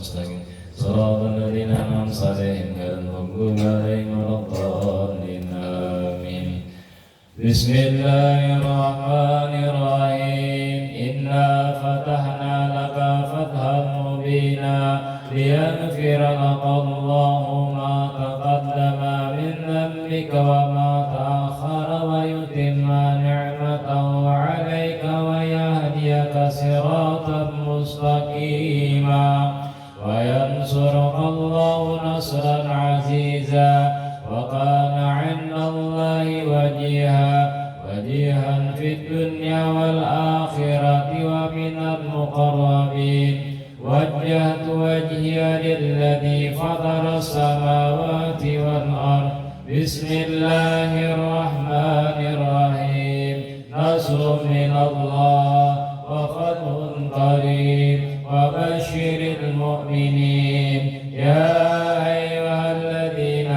المستقيم صراط الذين أنعمت عليهم غير المغضوب عليهم ولا الضالين آمين. بسم الله الرحمن الرحيم. إنا فتحنا لك فتحا مبينا ليغفر لك الله ما تقدم من ذنبك وما تأخر ويتم نعمته عليك ويهديك صراطا مستقيما وينصرك الله نصرا عزيزا وكان عند الله وجيها في الدنيا والآخرة ومن المقربين. وجهت وجهي للذي فطر السماوات والأرض. بسم الله الرحمن الرحيم. نصر من الله وفتح قريب وبشر المؤمنين. يا أيها الذين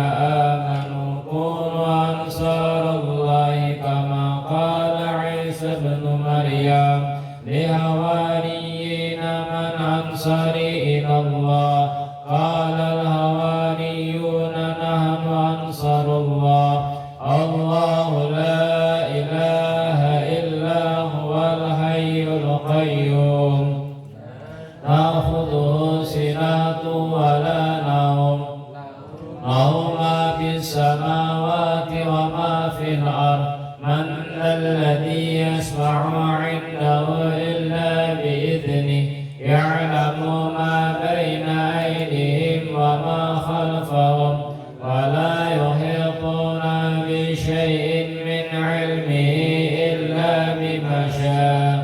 آمنوا كونوا أنصار الله كما قال عيسى ابن مريم للحواريين من أنصاري إلى الله قال الحواريون نحن أنصار الله. الله لا إله إلا هو الحي القيوم تأخذه سنة ولا نوم له ما في السماوات وما في الأرض. من ذا الذي يشفع عنده إلا بإذنه يعلم ما بين أيديهم وما خلفهم ولا يحيطون بشيء من علمه إلا بما شاء.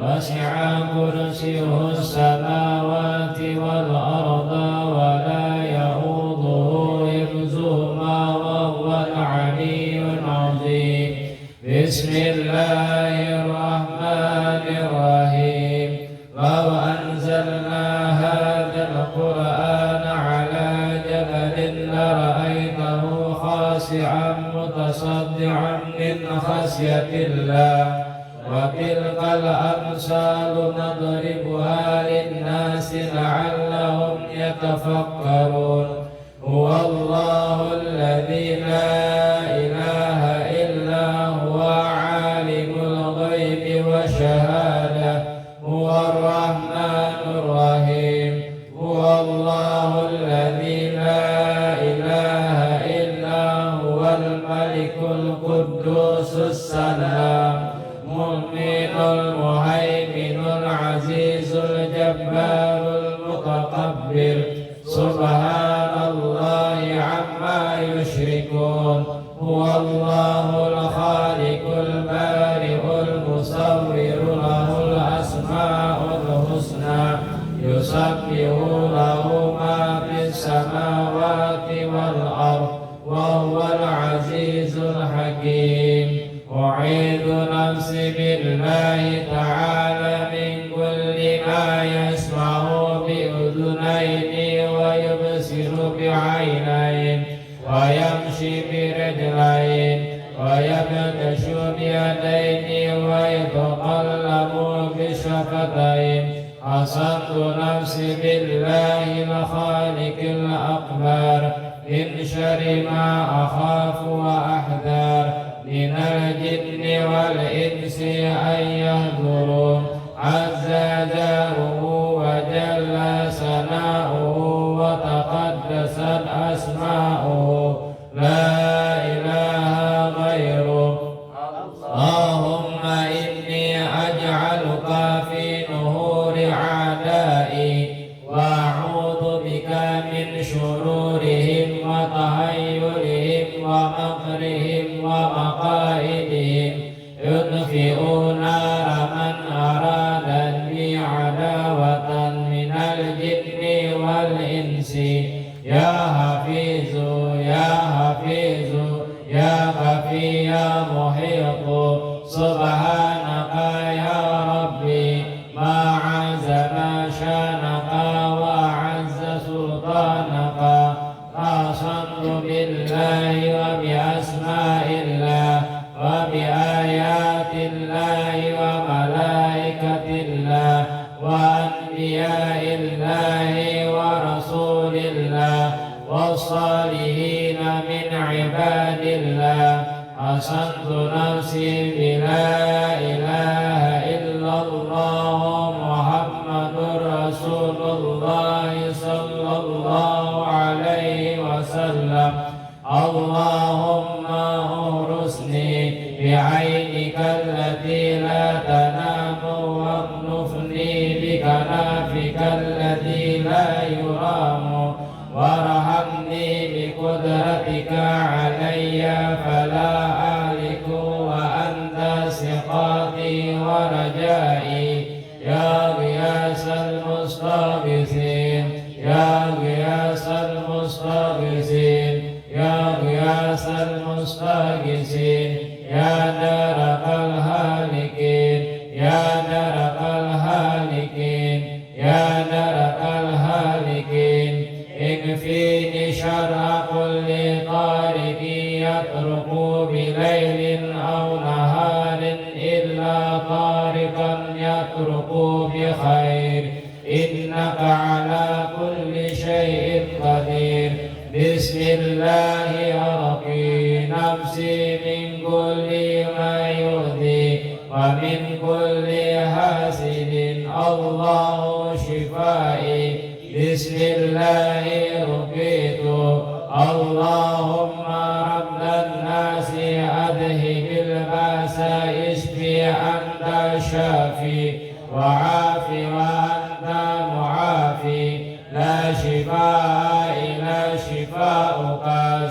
وسع كرسيه السماوات والأرض ولا يؤوده حفظهما وهو العلي العظيم. بسم الله الرحمن الرحيم. لو أنزلنا هذا القرآن على جبل لرأيته خاشعا متصدعا من خشية الله. وتلك الأمثال نضربها للناس لعلهم يتفكرون. هو الله الذي لا إله إلا هو عالم الغيب والشهادة. هو الرحمن الرحيم. هو الله الذي لا إله إلا هو الملك القدوس السلام المؤمن المهيمن العزيز الجبار المتكبر. سبحان الله عما يشركون. هو الله الخالق البارئ المصور له الأسماء الحسنى يسبح له ما في السماوات والأرض وهو العزيز الحكيم. أعيذ نفسي بالله تعالى من كل ما يسمع بأذنين ويبصر بعينين ويمشي برجلين ويبطش بيدين ويتكلم بشفتين. حصنت نفسي بالله الخالق الأكبر من شر ما أخاف وأحذر من الجن والإنس أن يحضرون. عز جاره وجل ثناؤه وتقدست أسماؤه لا إله غيره. اللهم إني أجعلك في نهور أعدائي وأعوذ بك من شرورهم وتهيرهم ومكرهم ومقائدهم. يطفئوا نار من أرادني عداوة من الجن والإنس. يا حفيظ يا حفيظ يا خفي يا محيط. سبحانك يا ربي ما عزم شانك وعز سلطانك. قسمت بالله وبأسماء الله وبآيات الله وملائكة الله وأنبياء الله لله أصنت نفسي بلا إله إلا الله محمد رسول الله صلى الله عليه وسلم اللهم أورثني بعينك التي لا تنام واكنفني بكنافك الذي لا يرام وارحمني بقدرتك علي فلا أهلك وأنت ثقتي ورجائي يا غياث المستغيثين يا غياث المستغيثين يا غياث المستغيثين يا درك الهالكين يا درك الهالكين يا درك الهالكين اكفيني شر كل طارق يطرق بليل أو نهار إلا طارقا يطرق بخير إنك على كل شيء قدير بسم الله أرقي نفسي من كل ما يؤذي ومن كل حاسد الله شفائي بسم الله رقيت اللهم رب الناس أذهب الباس اشفي أنت الشافي وعافي وأنت معافي لا شفاء إلا شفاؤك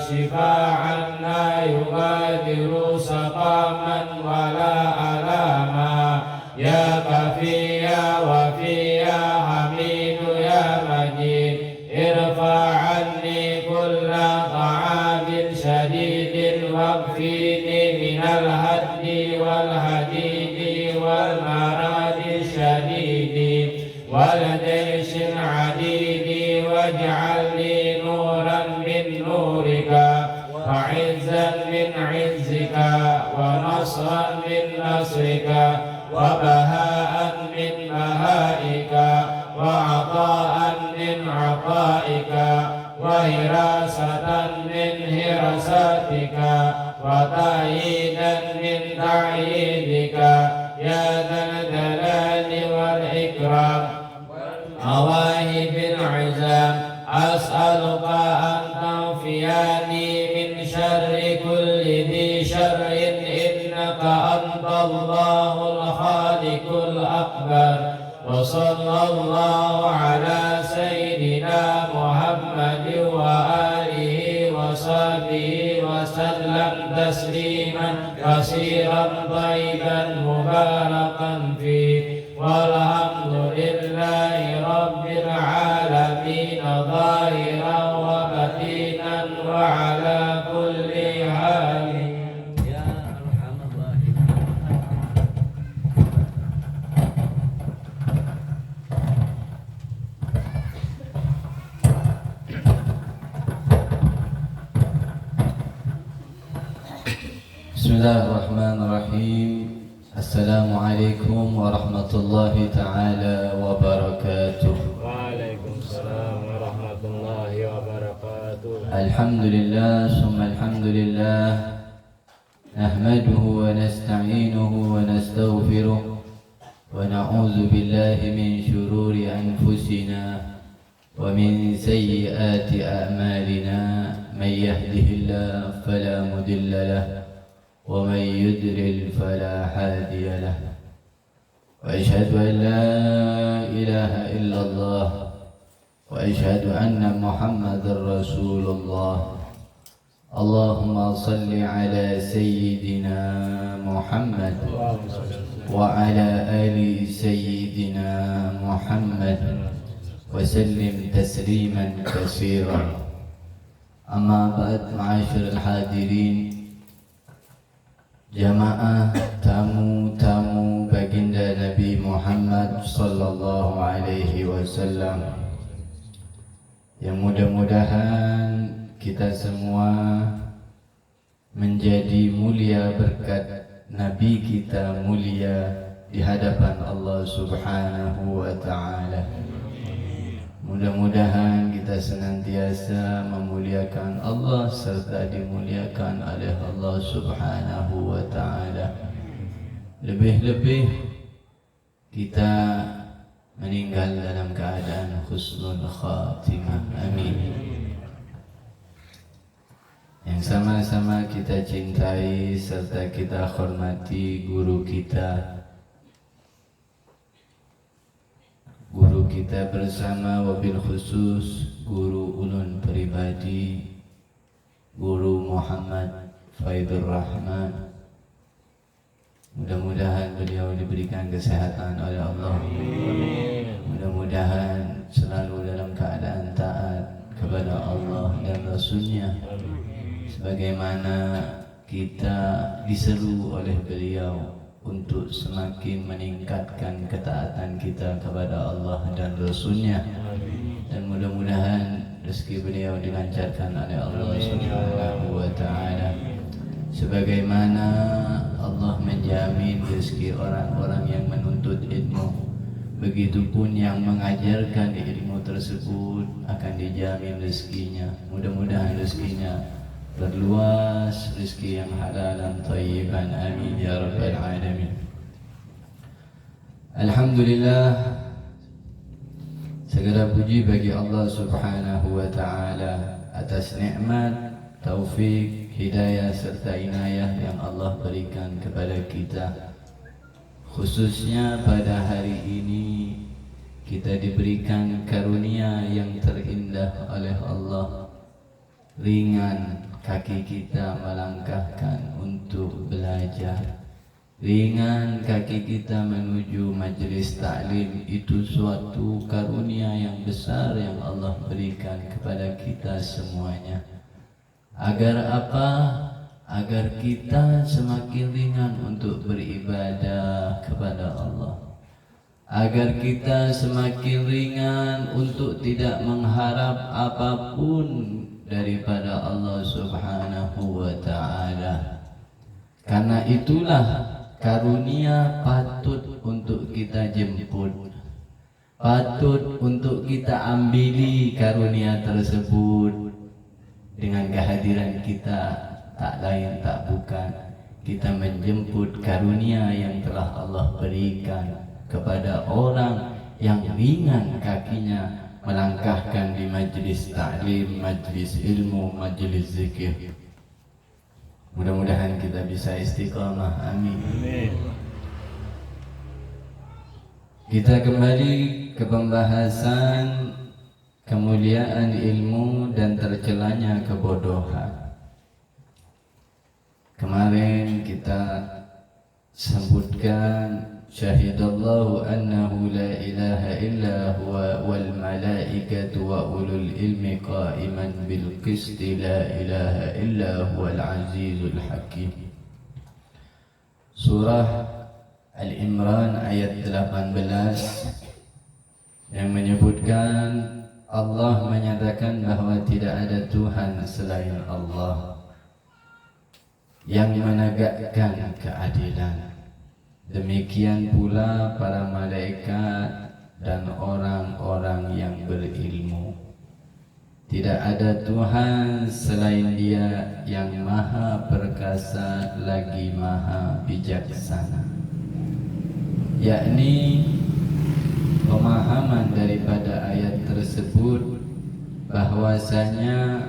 شفاء لا يغادر سقما ولا ألاما يا كفي يا وفي يا حميد يا مجيد ارفع عني كل طعام شديد واكفيني من الهد والهديد والمرض الشديد والجيش العديد واجعل لي نورا من نورك وعزا من عزك ونصرا من نصرك وبهاء من بهائك وعطاء من عطائك وهراسة من هراستك وتأييدا من تأييدك يا ذا الجلال والإكرام مواهب العزام أسألك أن تنفياني من شر كل ذي شر إنك أنت الله الخالق الأكبر وصلى الله على سيدنا محمد وآله وصحبه وسلم تسليما كثيرا طيبا مباركا فيه والحمد لله رب العالمين ظاهرا وباطنا وعلى كل حال يا أرحم الراحمين. Bismillahirrahmanirrahim. Assalamualaikum warahmatullahi ta'ala wabarakatuh. Waalaikumsalam warahmatullahi wabarakatuh. Alhamdulillah summa alhamdulillah nahmaduhu wa nasta'inuhu wa nastaghfiruh wa na'udzu billahi min shururi anfusina wa min sayyiati a'malina may yahdihillahu fala mudilla lahu ومن يضلل فلا هادي له وأشهد أن لا إله إلا الله وأشهد أن محمدا رسول الله اللهم صل على سيدنا محمد وعلى آل سيدنا محمد وسلم تسليما كثيرا أما بعد معاشر الحاضرين jamaah tamu-tamu baginda Nabi Muhammad sallallahu alaihi wasallam yang mudah-mudahan kita semua menjadi mulia berkat Nabi kita mulia di hadapan Allah Subhanahu wa ta'ala. Mudah-mudahan kita senantiasa memuliakan Allah serta dimuliakan oleh Allah Subhanahu wa ta'ala. Lebih-lebih kita meninggal dalam keadaan husnul khatimah. Amin. Yang sama-sama kita cintai serta kita hormati guru kita bersama, wabil khusus guru ulun pribadi, Guru Muhammad Faidur Rahman. Mudah-mudahan beliau diberikan kesehatan oleh Allah. Mudah-mudahan selalu dalam keadaan taat kepada Allah dan Rasulnya, sebagaimana kita diseru oleh beliau untuk semakin meningkatkan ketaatan kita kepada Allah dan Rasulnya. Dan mudah-mudahan rezeki beliau dilancarkan oleh Allah Subhanahu wa ta'ala, sebagaimana Allah menjamin rezeki orang-orang yang menuntut ilmu, begitupun yang mengajarkan ilmu tersebut akan dijamin rezekinya. Mudah-mudahan rezekinya berluas, rezeki yang halal dan thayyiban. Amin ya rabbal alamin. Alhamdulillah, segala puji bagi Allah Subhanahu wa ta'ala atas nikmat, taufik, hidayah serta inayah yang Allah berikan kepada kita. Khususnya pada hari ini kita diberikan karunia yang terindah oleh Allah. Ringan kaki kita melangkahkan untuk belajar, ringan kaki kita menuju majelis taklim. Itu suatu karunia yang besar yang Allah berikan kepada kita semuanya. Agar apa? Agar kita semakin ringan untuk beribadah kepada Allah, agar kita semakin ringan untuk tidak mengharap apapun daripada Allah Subhanahu wa ta'ala. Karena itulah karunia patut untuk kita jemput, patut untuk kita ambili karunia tersebut. Dengan kehadiran kita, tak lain tak bukan kita menjemput karunia yang telah Allah berikan kepada orang yang ringan kakinya melangkahkan di majlis ta'lim, majlis ilmu, majlis zikir. Mudah-mudahan kita bisa istiqamah. Amin. Kita kembali ke pembahasan kemuliaan ilmu dan tercelanya kebodohan. Kemarin kita sebutkan syahidallahu annahu la ilaha illa huwa wal malaikatu wa ulul ilmi qa'iman bil qisti la ilaha illa huwal azizul hakim. Surah Al-Imran ayat 18 yang menyebutkan Allah menyatakan bahwa tidak ada Tuhan selain Allah yang menegakkan keadilan. Demikian pula para malaikat dan orang-orang yang berilmu. Tidak ada Tuhan selain Dia yang maha perkasa lagi maha bijaksana. Yakni pemahaman daripada ayat tersebut bahwasanya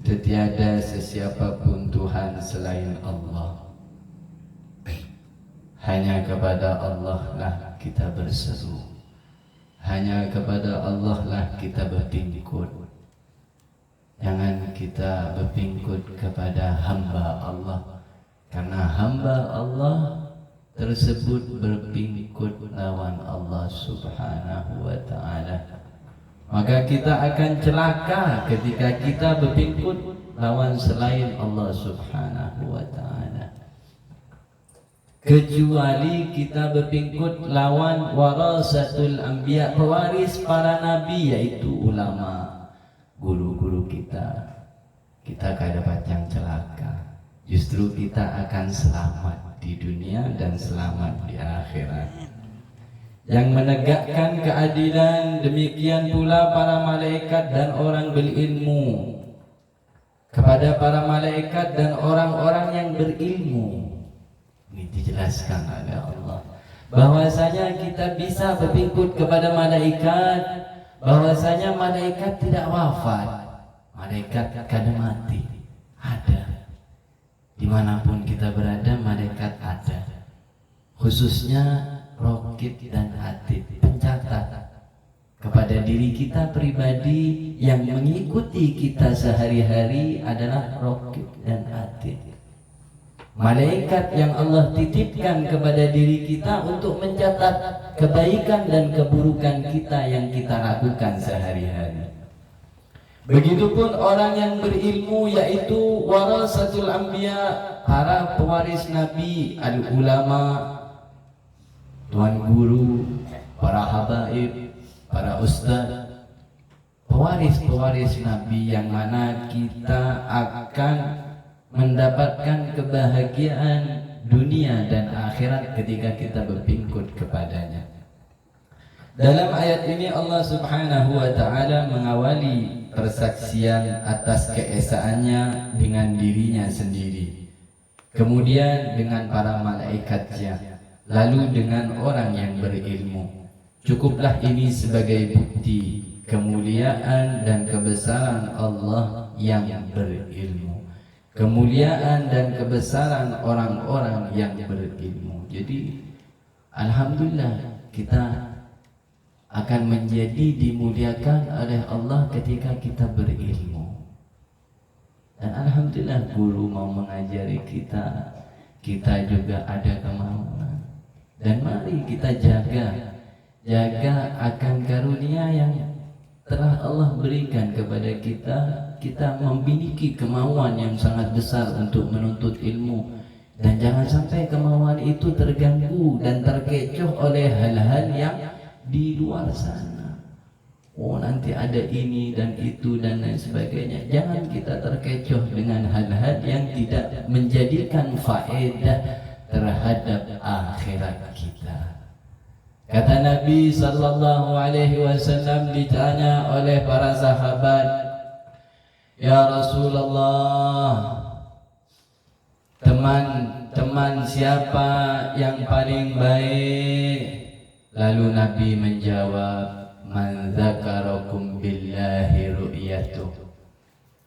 tiada sesiapapun Tuhan selain Allah. Hanya kepada Allah lah kita berseru, hanya kepada Allah lah kita berpingkut. Jangan kita berpingkut kepada hamba Allah, karena hamba Allah tersebut berpingkut lawan Allah Subhanahu wa ta'ala. Maka kita akan celaka ketika kita berpingkut lawan selain Allah Subhanahu wa ta'ala. Kecuali kita berpingkut lawan warasatul anbiya, pewaris para nabi, yaitu ulama, guru-guru kita. Kita kada pacang celaka, justru kita akan selamat di dunia dan selamat di akhirat. yang menegakkan keadilan, demikian pula para malaikat dan orang berilmu. Kepada para malaikat dan orang-orang yang berilmu, ini dijelaskan oleh Allah bahwasanya kita bisa berpikut kepada malaikat, bahwasanya malaikat tidak wafat, malaikat kadang mati, ada dimanapun kita berada, malaikat ada, khususnya Raqib dan Atid, pencatat kepada diri kita pribadi yang mengikuti kita sehari-hari adalah Raqib dan Atid, malaikat yang Allah titipkan kepada diri kita untuk mencatat kebaikan dan keburukan kita yang kita lakukan sehari-hari. Begitupun orang yang berilmu, yaitu warasatul anbiya, para pewaris nabi, al-ulama, tuan guru, para habaib, para ustaz, pewaris-pewaris nabi yang mana kita akan mendapatkan kebahagiaan dunia dan akhirat ketika kita berpingkut kepadanya. Dalam ayat ini Allah Subhanahu wa taala mengawali persaksian atas keesaannya dengan dirinya sendiri, kemudian dengan para malaikatnya, lalu dengan orang yang berilmu. Cukuplah ini sebagai bukti kemuliaan dan kebesaran Allah yang berilmu, kemuliaan dan kebesaran orang-orang yang berilmu. Jadi alhamdulillah kita akan menjadi dimuliakan oleh Allah ketika kita berilmu. Dan alhamdulillah guru mau mengajari kita, kita juga ada kemauan. Dan mari kita jaga akan karunia yang telah Allah berikan kepada kita. Kita memiliki kemauan yang sangat besar untuk menuntut ilmu, dan jangan sampai kemauan itu terganggu dan terkecoh oleh hal-hal yang di luar sana. Oh, nanti ada ini dan itu dan lain sebagainya. Jangan kita terkecoh dengan hal-hal yang tidak menjadikan faedah terhadap akhirat kita. Kata Nabi sallallahu alaihi wasallam ditanya oleh para sahabat, "Ya Rasulullah, teman siapa yang paling baik?" Lalu Nabi menjawab, "Man dzakarakum billahi ru'yatuh."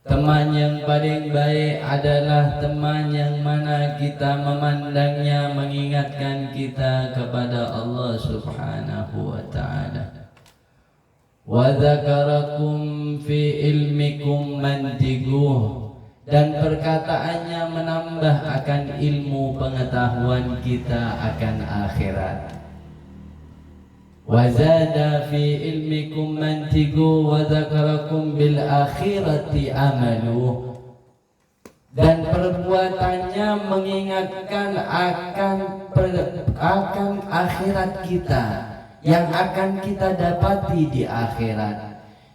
Teman yang paling baik adalah teman yang mana kita memandangnya mengingatkan kita kepada Allah Subhanahu wa ta'ala. Wa dzakarakum fi ilmikum mantiguh, dan perkataannya menambah akan ilmu pengetahuan kita akan akhirat. Wa zada fi ilmikum mantigu wa dzakarakum bil akhirati amalu, dan perbuatannya mengingatkan akan akhirat kita yang akan kita dapati di akhirat.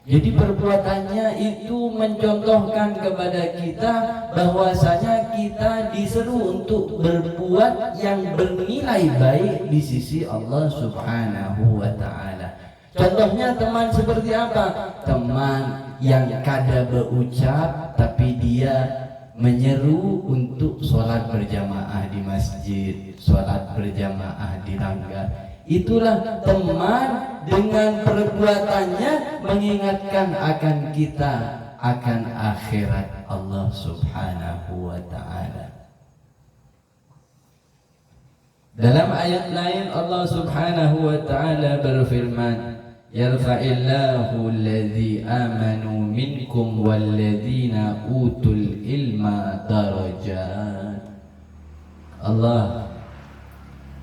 Jadi perbuatannya itu mencontohkan kepada kita bahwasanya kita disuruh untuk berbuat yang bernilai baik di sisi Allah Subhanahu wa ta'ala. Contohnya teman seperti apa? Teman yang kada berucap tapi dia menyeru untuk sholat berjamaah di masjid, sholat berjamaah di langgar. Itulah teman dengan perbuatannya mengingatkan akan kita akan akhirat Allah Subhanahu wa ta'ala. Dalam ayat lain Allah Subhanahu wa ta'ala berfirman, "Yarfa'illahu alladhi amanu minkum walladhina utul ilma darajat." Allah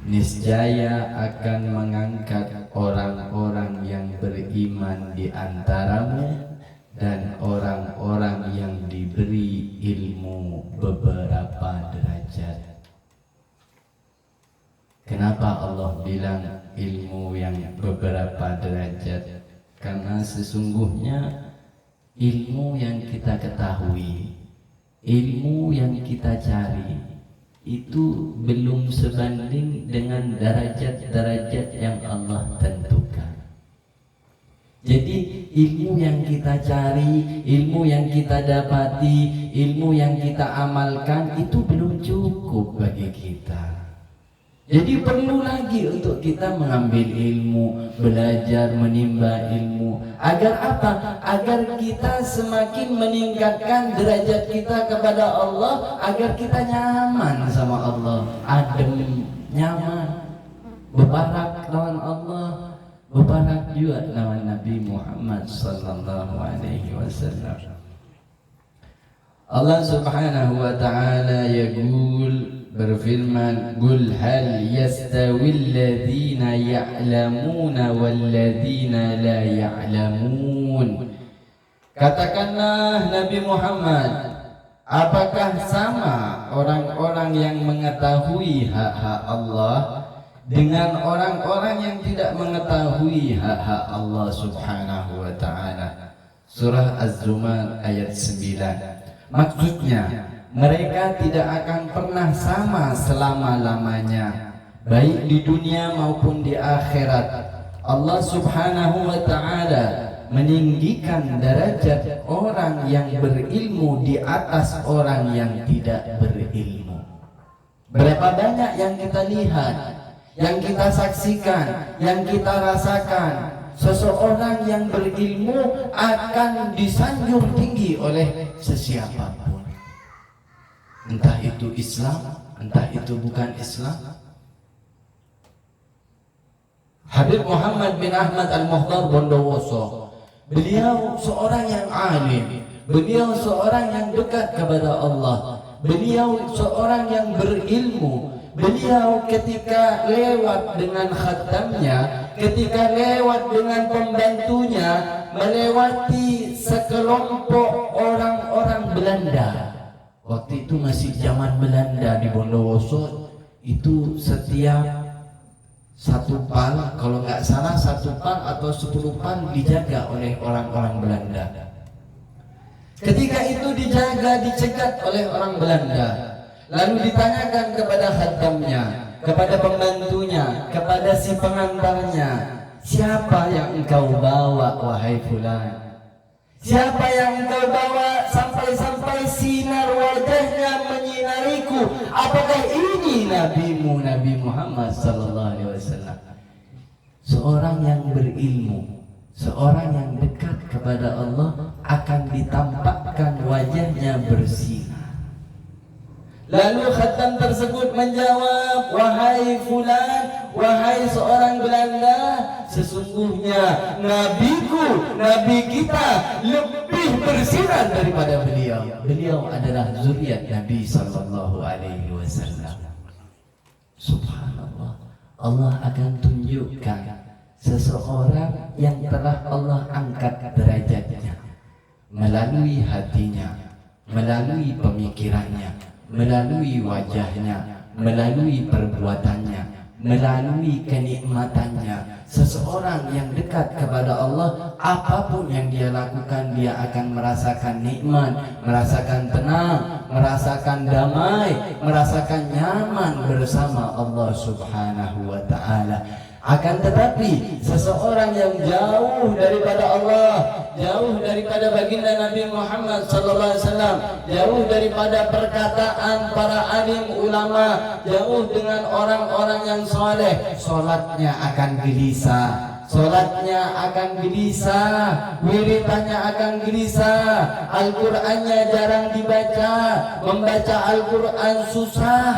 niscaya akan mengangkat orang-orang yang beriman di antaramu dan orang-orang yang diberi ilmu beberapa derajat. Kenapa Allah bilang ilmu yang beberapa derajat? Karena sesungguhnya ilmu yang kita ketahui, ilmu yang kita cari, itu belum sebanding dengan derajat-derajat yang Allah tentukan. Jadi ilmu yang kita cari, ilmu yang kita dapati, ilmu yang kita amalkan itu belum cukup bagi kita. Jadi perlu lagi untuk kita mengambil ilmu, belajar, menimba ilmu. Agar apa? Agar kita semakin meningkatkan derajat kita kepada Allah, agar kita nyaman sama Allah, adem, nyaman, berbarak lawan Allah, berbarak juga lawan Nabi Muhammad sallallahu alaihi wasallam. Allah Subhanahu wa taala yaqul, berfirman, "Qul hal yastawil ladzina ya'lamuna wal ladzina la ya'lamun." Katakanlah Nabi Muhammad, apakah sama orang-orang yang mengetahui hak-hak Allah dengan orang-orang yang tidak mengetahui hak-hak Allah Subhanahu wa taala? Surah Az-Zumar ayat 9. Maksudnya, mereka tidak akan pernah sama selama-lamanya, baik di dunia maupun di akhirat. Allah Subhanahu wa ta'ala meninggikan derajat orang yang berilmu di atas orang yang tidak berilmu. Berapa banyak yang kita lihat, yang kita saksikan, yang kita rasakan, seseorang yang berilmu akan disanjung tinggi oleh sesiapapun. Entah itu Islam, entah itu bukan Islam. Habib Muhammad bin Ahmad Al-Muhdar Bondowoso, beliau seorang yang alim, beliau seorang yang dekat kepada Allah, beliau seorang yang berilmu. Beliau ketika lewat dengan khatamnya, ketika lewat dengan pembantunya, melewati sekelompok orang-orang Belanda. Waktu itu masih zaman Belanda di Bondowoso, itu setiap satu pal, kalau nggak salah 1 pal atau 10 pal dijaga oleh orang-orang Belanda. Ketika itu dijaga, dicegat oleh orang Belanda. Lalu ditanyakan kepada khatamnya, kepada pembantunya, kepada si pengantarnya, siapa yang engkau bawa wahai fulan? Siapa yang engkau bawa sampai-sampai sinar wajahnya menyinariku? Apakah ini nabimu, Nabi Muhammad sallallahu alaihi wasallam? Seorang yang berilmu, seorang yang dekat kepada Allah akan ditampakkan wajahnya bersinar. Lalu khatam tersebut menjawab, wahai fulan, wahai seorang Belanda, sesungguhnya nabiku, nabi kita lebih bersinar daripada beliau. Beliau adalah zuriat Nabi sallallahu alaihi wasallam. Subhanallah. Allah akan tunjukkan seseorang yang telah Allah angkat derajatnya melalui hatinya, melalui pemikirannya, melalui wajahnya, melalui perbuatannya, melalui kenikmatannya. Seseorang yang dekat kepada Allah, apapun yang dia lakukan, dia akan merasakan nikmat, merasakan tenang, merasakan damai, merasakan nyaman bersama Allah Subhanahu wa ta'ala. Akan tetapi seseorang yang jauh daripada Allah, jauh daripada baginda Nabi Muhammad sallallahu alaihi wasallam, jauh daripada perkataan para alim ulama, jauh dengan orang-orang yang soleh, solatnya akan gelisah, solatnya akan gelisah, wiridannya akan gelisah, Al-Qur'annya jarang dibaca, membaca Al-Qur'an susah.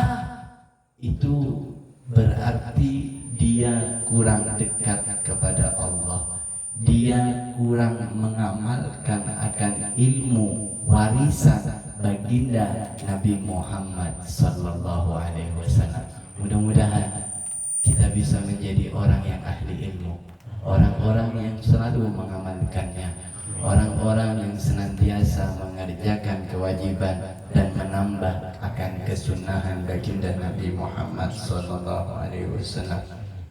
Itu berarti dia kurang dekat kepada Allah. Dia kurang mengamalkan akan ilmu warisan baginda Nabi Muhammad sallallahu alaihi wasallam. Mudah-mudahan kita bisa menjadi orang yang ahli ilmu, orang-orang yang selalu mengamalkannya, orang-orang yang senantiasa mengerjakan kewajiban dan menambah akan kesunahan baginda Nabi Muhammad sallallahu alaihi wasallam.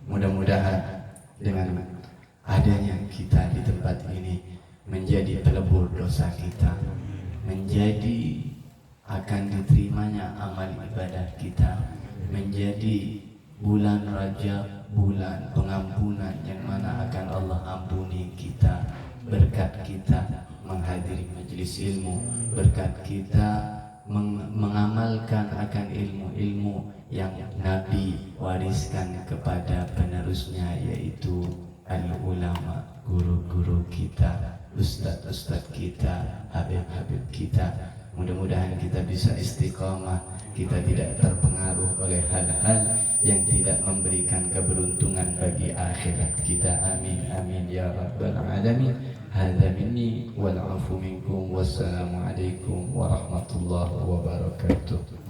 Mudah-mudahan dengan adanya kita di tempat ini menjadi pelebur dosa kita, menjadi akan diterimanya amal ibadah kita, menjadi bulan Rajab, bulan pengampunan yang mana akan Allah ampuni kita berkat kita menghadiri majelis ilmu, berkat kita mengamalkan akan ilmu-ilmu yang Nabi wariskan kepada penerusnya, yaitu al-ulama, guru-guru kita, ustadz-ustadz kita, habib-habib kita. Mudah-mudahan kita bisa istiqamah, kita tidak terpengaruh oleh hal-hal yang tidak memberikan keberuntungan bagi akhirat kita. Amin amin ya rabbal alamin. Hadza minni wal afu minkum. Wassalamu alaikum warahmatullahi wabarakatuh.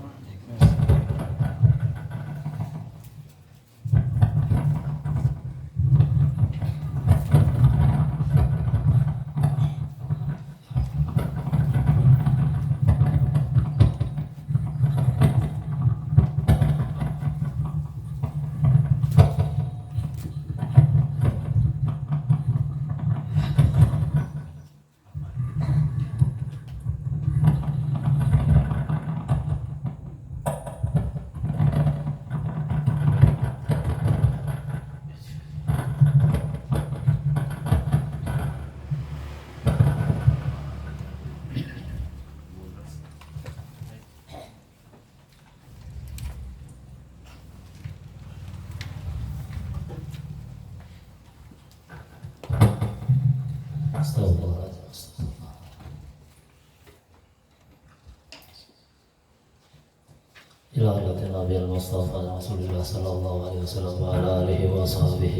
إلى حضرة النبي المصطفى رسول الله صلى الله عليه وسلم وعلى آله وصحبه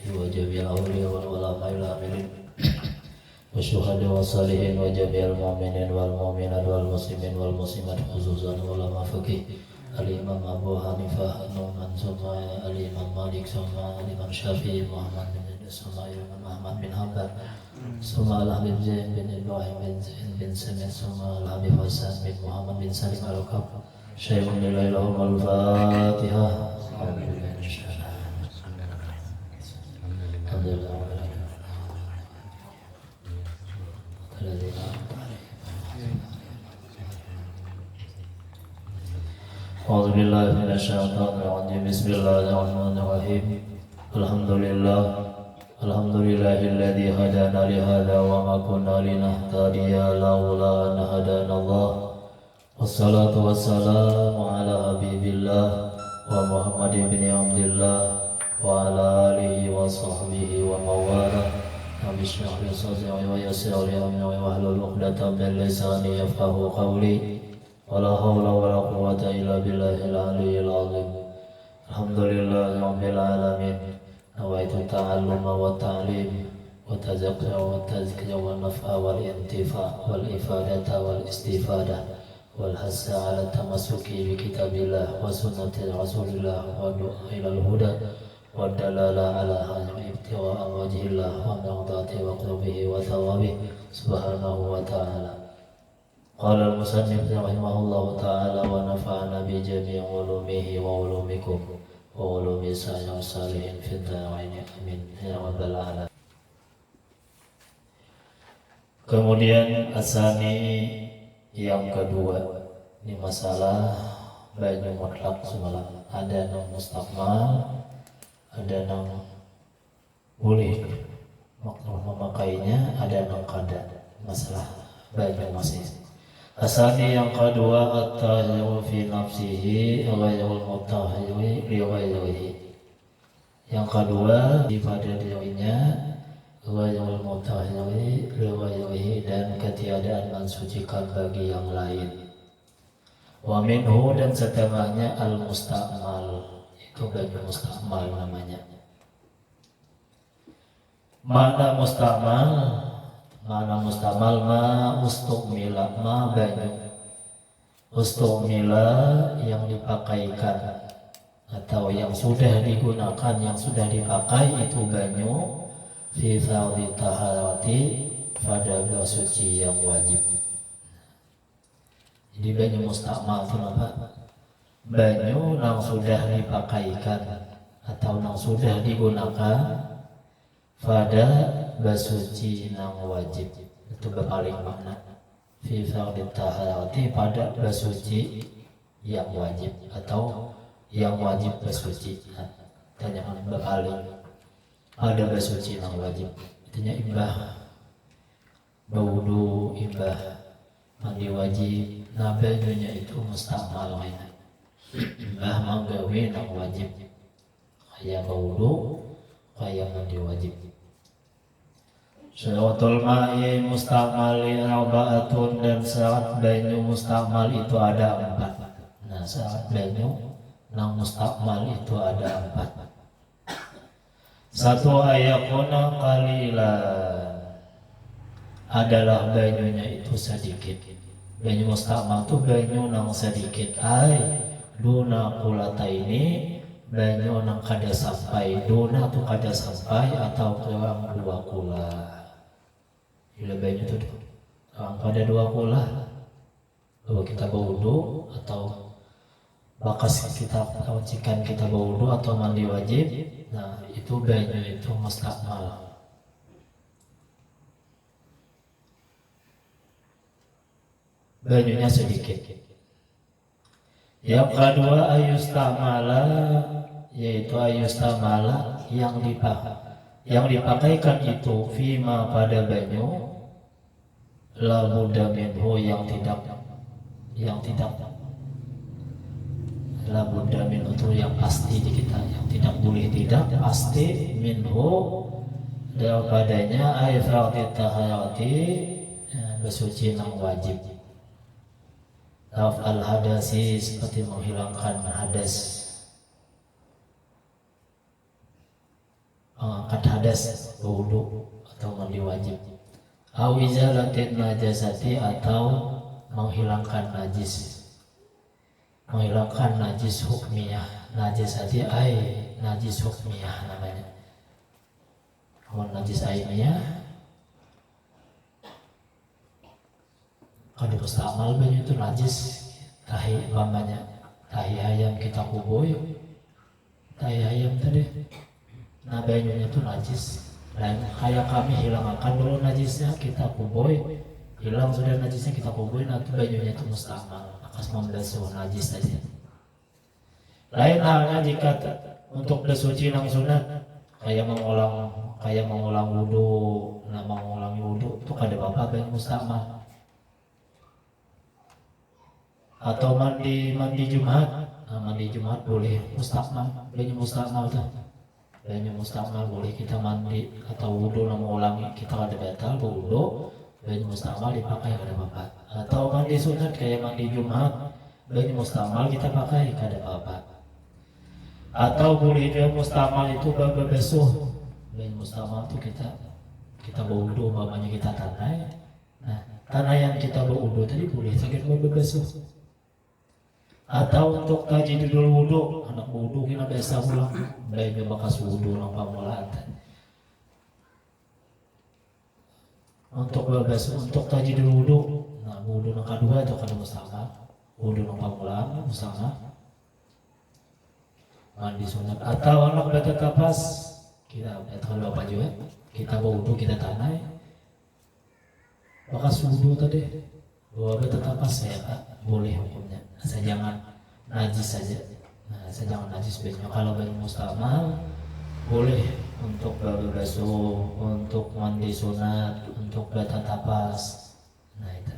وجميع الأولياء والعلماء العاملين والشهداء والصالحين وجميع المؤمنين والمؤمنات والمسلمين والمسلمات خصوصا علماء فقيه الإمام أبو حنيفة النعمان ثم الإمام مالك ثم الإمام الشافعي محمد بن ثم الإمام أحمد بن حنبل ثم الحبيب زين بن إبراهيم بن زين بن سمير ثم الحبيب حسن بن محمد بن سالم الكب شيء لله لهم الفاتحة. الحمد لله أعوذ بالله من الشيطان الرجيم. بسم الله الرحمن الرحيم. الحمد لله الذي هدانا لهذا وما كنا لنهتدي لولا أن هدانا الله. والصلاة والسلام على حبيب الله ومحمد بن عبد الله وعلى آله وصحبه وموالاه. رب اشرح لي صدري ويسر لي أمري واحلل عقدة من لساني يفقهوا قولي. ولا حول ولا قوة إلا بالله العلي العظيم. الحمد لله رب العالمين. نويت التعلم والتعليم والتذكر والتذكير والنفع والانتفاع والإفادة والاستفادة والحث على التمسك بكتاب الله وسنة رسول الله والدعاء إلى الهدى والدلالة على ابتغاء وجه الله ومرضاته وقربه وثوابه سبحانه وتعالى. قال المصنف رحمه الله تعالى ونفعنا بجميع علومه وعلومكم وعلوم سائر الصالحين في الدارين آمين يا رب العالمين. Kemudian asani yang kedua, ini masalah baju mutlak semalam. Ada yang mustakmal, ada yang boleh memakainya, ada yang kada. Masalah baju masih. Asani yang kedua, at-tahyiru fi nafsihi ghairul mutahhiri li ghairihi. Yang kedua, pada dirinya ghairul mutahhiri li ghairihi, dan ketiadaan mensucikan bagi yang lain. Wa minhu, dan setengahnya al-mustakmal, itu baju mustakmal namanya. Mana mustakmal? Mana mustamal ma ustukmila, ma baju ustukmila yang dipakaikan atau yang sudah digunakan, yang sudah dipakai, itu baju fi fardhi taharati, pada bersuci yang wajib. Jadi baju mustakmal itu apa? Baju yang sudah dipakaikan atau yang sudah digunakan pada bersuci nang wajib, itu berpaling makna fi fardit taharati pada bersuci yang wajib atau yang wajib bersuci. Tanyakan berbalik pada bersuci yang wajib. Artinya imbah berwudu, imbah mandi wajib. Nah bajunya itu mustakmal lainnya. Imbah manggawe yang wajib. Kayak berwudu, kayak mandi wajib. Syaratul ma'i mustakmali arba'atun, dan syarat banyu mustakmal itu ada 4. Nah syarat banyu nang mustakmal itu ada 4. Satu ayakuna qalilan, adalah banyunya itu sedikit. Banyu mustakmal itu banyu nang sedikit. Duna kulata ini banyu nang kada sampai. Duna tu kada sampai atau kurang 2 kula. Bila banyu itu pada 2 kula, kalau kita berwudu atau bakas kita atau cikan kita berwudu atau mandi wajib, nah itu banyu itu mustakmal. Banyunya sedikit. Yang kedua ayustamala, yaitu ayustamala yang dipakaikan itu fima pada banyu la budda minhu yang tidak la budda minhu itu yang pasti di kita, yang tidak boleh tidak pasti minhu daripadanya aifrati taharati bersuci yang wajib. Raf al hadasi seperti menghilangkan hadas, mengangkat hadas berwudu atau mandi wajib. Awizalatin najasati atau menghilangkan najis. Menghilangkan najis hukmiyah. Najasati najis hukmiyah namanya. Kalau najis ainiyah kalau mustakmal banyu itu najis. Tahi umpamanya tahi ayam kita kubur, tahi ayam tadi, nah banyunya itu najis. Dan kayak kami hilangkan dulu najisnya, kita kubur, hilang sudah najisnya kita kubur, nanti banyunya itu mustakmal, akas membasuh najis saja. Lain halnya jika untuk bersuci nang sunat, kayak mengulang wudu, nah mengulangi wudu itu kada apa-apa banyu mustakmal. Atau mandi Jumat, nah mandi Jumat boleh mustakmal, banyu mustakmal tuh. Banyu mustakmal boleh kita mandi atau wudu nama ulangi, kita kada batal wudu, banyu mustakmal dipakai kada apa-apa. Atau mandi sunat kayak mandi Jumat, banyu mustakmal kita pakai kada apa-apa. Atau boleh juga mustakmal itu berbasuh, banyu mustakmal itu kita berwudu, umpamanya kita tanai. Nah tanah yang kita berwudu tadi boleh sakit berbasuh. Atau untuk tajdidul wudu, anak wudu kita biasa ulang banyu bekas wudu nang pamulaan. Untuk berbasuh, untuk tajdidul wudu, nah wudu nang kedua itu kada mustakmal, wudu nang pamulaan mustakmal. Mandi sunat atau anak bata tapas, kita kalau apa juga kita wudu kita tanai bekas wudu tadi, bawa bata tapas ya boleh hukumnya. Saya jangan najis saja. Nah, saya jangan najis banyu. Kalau banyu mustakmal boleh untuk berbasuh, untuk mandi sunat, untuk bata tapas. Nah itu.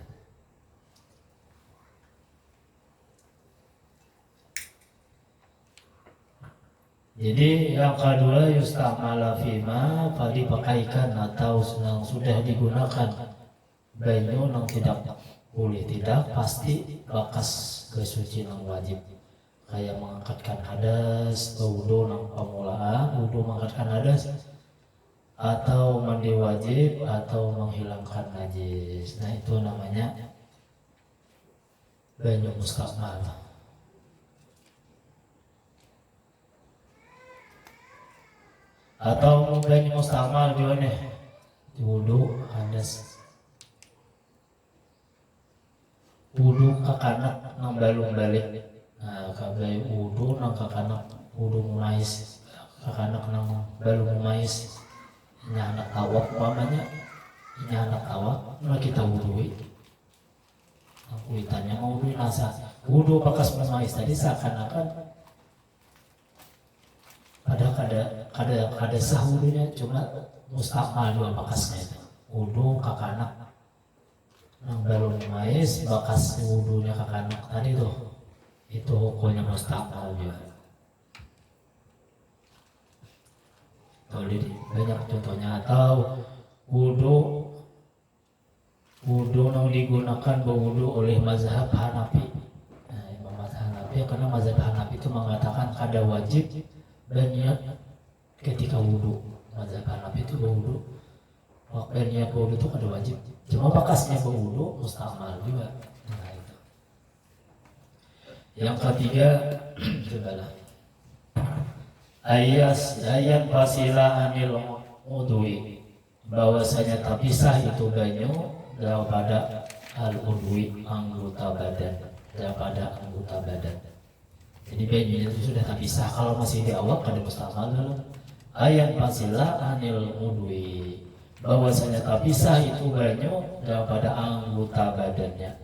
Jadi yang kedua yustamala fima, dipakaikan atau sudah digunakan banyu yang tidak boleh tidak pasti bakas bersuci yang wajib, kayak mengangkatkan hadas, wudu nang pamulaan, wudu mengangkatkan hadas, atau mandi wajib, atau menghilangkan najis. Nah itu namanya banyu mustakmal. Atau banyu mustakmal juga nih, wudu hadas, wudu kakanak nang balung balik. Nah kabai wudu nang kakanak wudu mais, kakanak nang balung mais. Ini anak awak umpamanya, ini anak awak, nah kita wudui. Aku ditanya mau wudhu nasa wudhu bekas memais tadi seakan-akan ada sah wudhunya cuma mustakmal dua bekasnya itu wudhu kakanak yang baru memais bekas wudhunya kakanak tadi tuh itu hukumnya mustakmal juga. Jadi banyak contohnya atau wudhu yang digunakan berwudhu oleh mazhab Hanafi. Nah, Imam Hanafi karena mazhab Hanafi itu mengatakan ada wajib berniat ketika wudhu. Mazhab Hanafi itu berwudhu, berniat berwudhu itu ada wajib. Cuma bekasnya berwudhu mustakmal juga. Nah, itu. Yang ketiga, cobalah. Ayat fasila anil udwi, bahwasanya terpisah itu banyu daripada al-udwi anggota badan, daripada anggota badan. Jadi banyu itu sudah terpisah. Kalau masih di awal kada mustakmal dulu. Ayat fasila anil udwi, bahwasanya terpisah itu banyu daripada anggota badannya.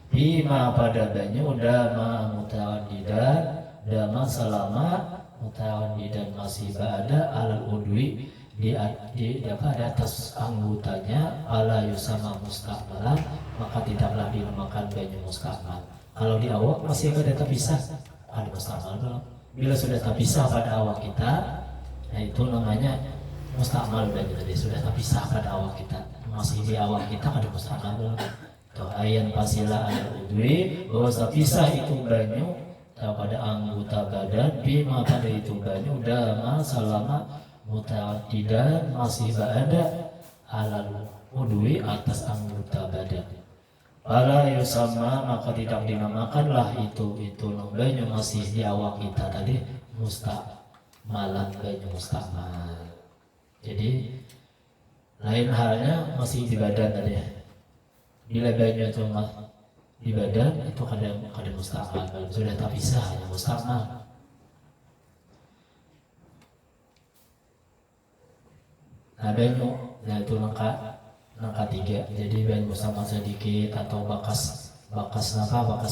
Bima pada banyu dama mutawadidan, dama selama mutawadidan masih ada alal udwi di atas anggotanya ala yusama mustakmalan, maka tidaklah dinamakan banyu mustakmal. Kalau di awal masih ada terpisah, ada mustakmal dulu. Bila sudah terpisah pada awal kita, nah itu namanya mustakmal banyu tadi sudah terpisah pada awal kita. Masih di awal kita ada mustakmal dulu. Tuh ayat fasila al udwi, bahwa terpisah itu banyu pada anggota badan, bima pada itu banyu dama selama mutawadidan masih ada alal udwi atas anggota badan. Fala yusamma, maka tidak dinamakanlah itu banyu masih di awal kita tadi mustakmalan, banyu mustakmal. Jadi lain halnya masih di badan tadi. Bila banyu itu di badan itu kada mustakmal, sudah terpisah hanya mustakmal. Nah banyu, nah itu langkah tiga. Jadi banyu mustakmal sedikit atau bakas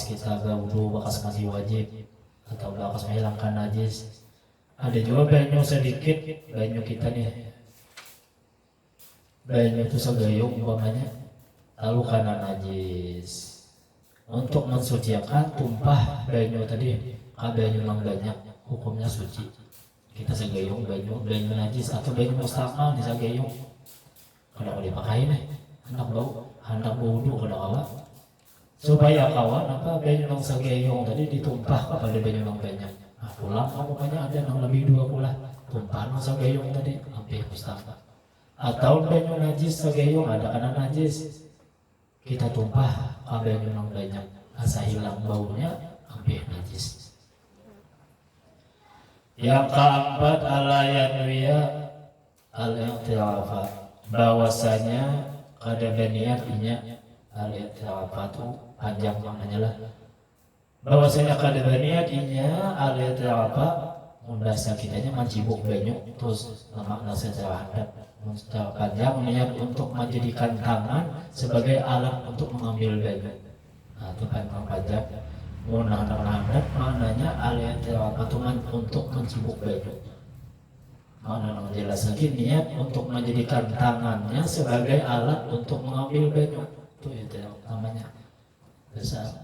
kita berwudu, bakas masih wajib atau bakas menghilangkan najis. Ada juga banyu sedikit, banyu kita nih, banyu itu segayung umpamanya, lalu karena najis. Untuk mensucikan tumpah banyu tadi, banyu yang banyak hukumnya suci. Kita segayung banyu najis atau banyu mustakmal di segayung. Kada dipakai nih, hendak wudu kada kawa. Supaya kawan banyu yang segayung tadi ditumpah kepada banyu yang banyak. Nah, pulang pokoknya ada yang lebih dua pula tumpah yang segayung tadi hampir mustakmal. Atau banyu najis segayung ada karena najis. Kita tumpah banyu yang banyak, asa hilang baunya hampir najis. Yang keempat al-yanwiya al-i'tirafa, bahwasanya kada berniat inya al-i'tirafa itu panjang maknanya lah. Bahwasanya kada berniat inya al-i'tirafa mundasa kitanya mencibuk banyu terus makna secara hadap. Secara panjang niat untuk menjadikan tangan sebagai alat untuk mengambil banyu. Nah itu panjang. Munahar-nahar maknanya al-i'tirafatuman untuk mencibuk banyu. Makna jelas lagi niat untuk menjadikan tangannya sebagai alat untuk mengambil banyu. Itu namanya besar.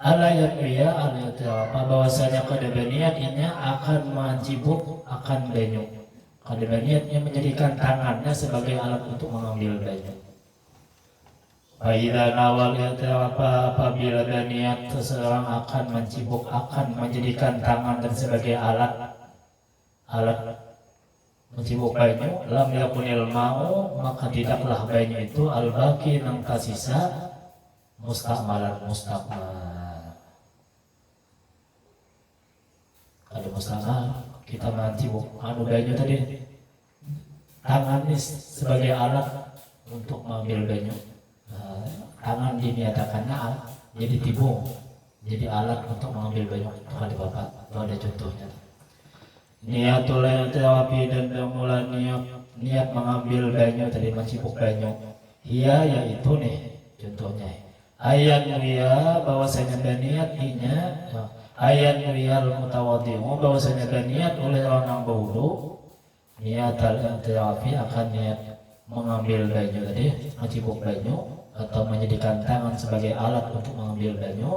Al-yanwiya al-i'tirafa, bahwasanya kada berniatnya akan mencibuk akan banyu. Kada berniatnya menjadikan tangannya sebagai alat untuk mengambil banyu. Fa'idha nawal i'tirafa, apabila berniat seseorang akan mencibuk, akan menjadikan tangan dan sebagai alat mencibuk banyu, lam yakunil ma'u, maka tidaklah banyu itu al-baqi nang kasisa mustakmalan mustakmal. Kada mustakmal kita mencibuk banyu tadi, tangan ini sebagai alat untuk mengambil banyu. Tangan diniatakannya jadi tibung, jadi alat untuk mengambil banyu. Itu ada bapak, itu ada contohnya. Niatul i'tirafi, dan bermula niat mengambil banyu tadi, mencibuk banyu. Iya yaitu nih contohnya, ayat nuya bahwasanya niat inya ayat nuyal mutawaddi'u bahwasanya niat oleh orang berwudu niat al-i'tirafi akan niat mengambil banyu tadi mencibuk banyu atau menjadikan tangan sebagai alat untuk mengambil banyu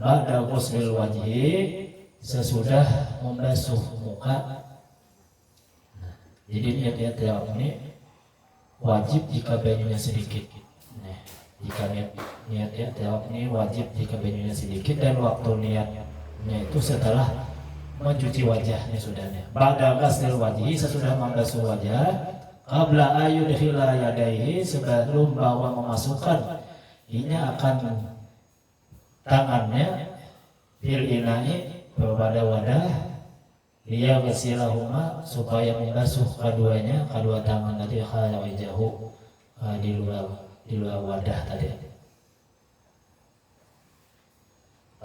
ba'da ghuslil wajhi sesudah membasuh muka. Jadi niat ini wajib jika banyunya sedikit. Nah, jika niat ini wajib jika banyunya sedikit dan waktu niatnya itu setelah mencuci wajahnya sudahnya. Ba'da ghuslil wajhi sesudah membasuh wajah, qabla ayudkhila yadaihi sebelum bahwa memasukkan inya akan tangannya fil inai kepada wadah dia bersilahuma supaya membasuh kedua tangan tadi jauh di luar wadah tadi.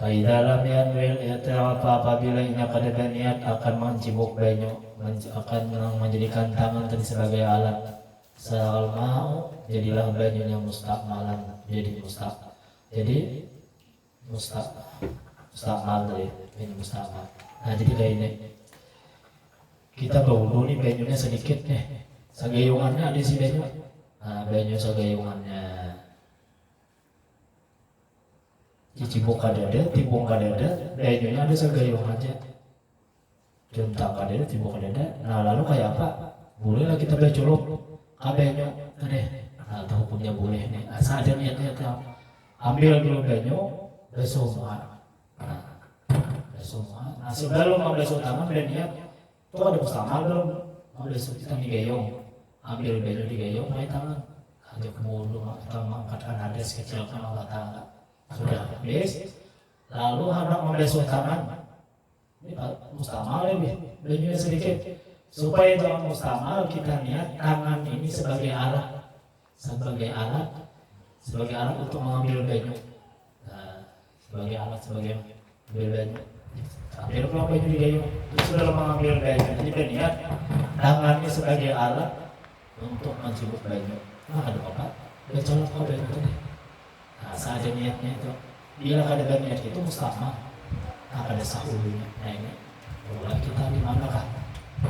Dalam yanwil i'tiraf apabila inya kada niat akan mencibuk banyu akan menjadikan tangan tadi sebagai alat sal mau jadilah banyunya mustakmalan jadi mustakmal tadi banyu mustakmal. Nah jadi kayak ini kita berwudu nih banyunya sedikit nih sagayungannya ada si banyu. Nah banyu sagayungannya cicibuk kadada, tibung kadada, banyunya ada segayung aja. Centang kadada, tibung kadada. Nah lalu kayak apa? Bolehlah kita becolok banyu deh. Nah itu hukumnya boleh nih. Asal ada niatnya ambil dulu banyu, basuh muka. Nah sebelum membasuh tangan dan niat itu ada mustamal belum membasuh kita di gayung. Ambil banyu di gayung, naik tangan. Hanya kemudian atau mengangkatkan hadas kecilkan Allah Ta'ala. Sudah habis lalu hendak membasuh tangan ini mustamal lebih banyunya sedikit supaya jangan mustamal kita niat tangan ini sebagai alat untuk mengambil banyu. Nah, sebagai mengambil banyu ambil pulang banyu di gayung itu sudah mengambil banyu jadi berniat tangannya sebagai alat untuk mencibuk banyu. Nah ada apa? Becolok kau banyu tadi. Nah, saat ada niatnya itu, bila ada niat itu mustakmal, ada sahulunya. Nah ini, ulang kita di mana kah?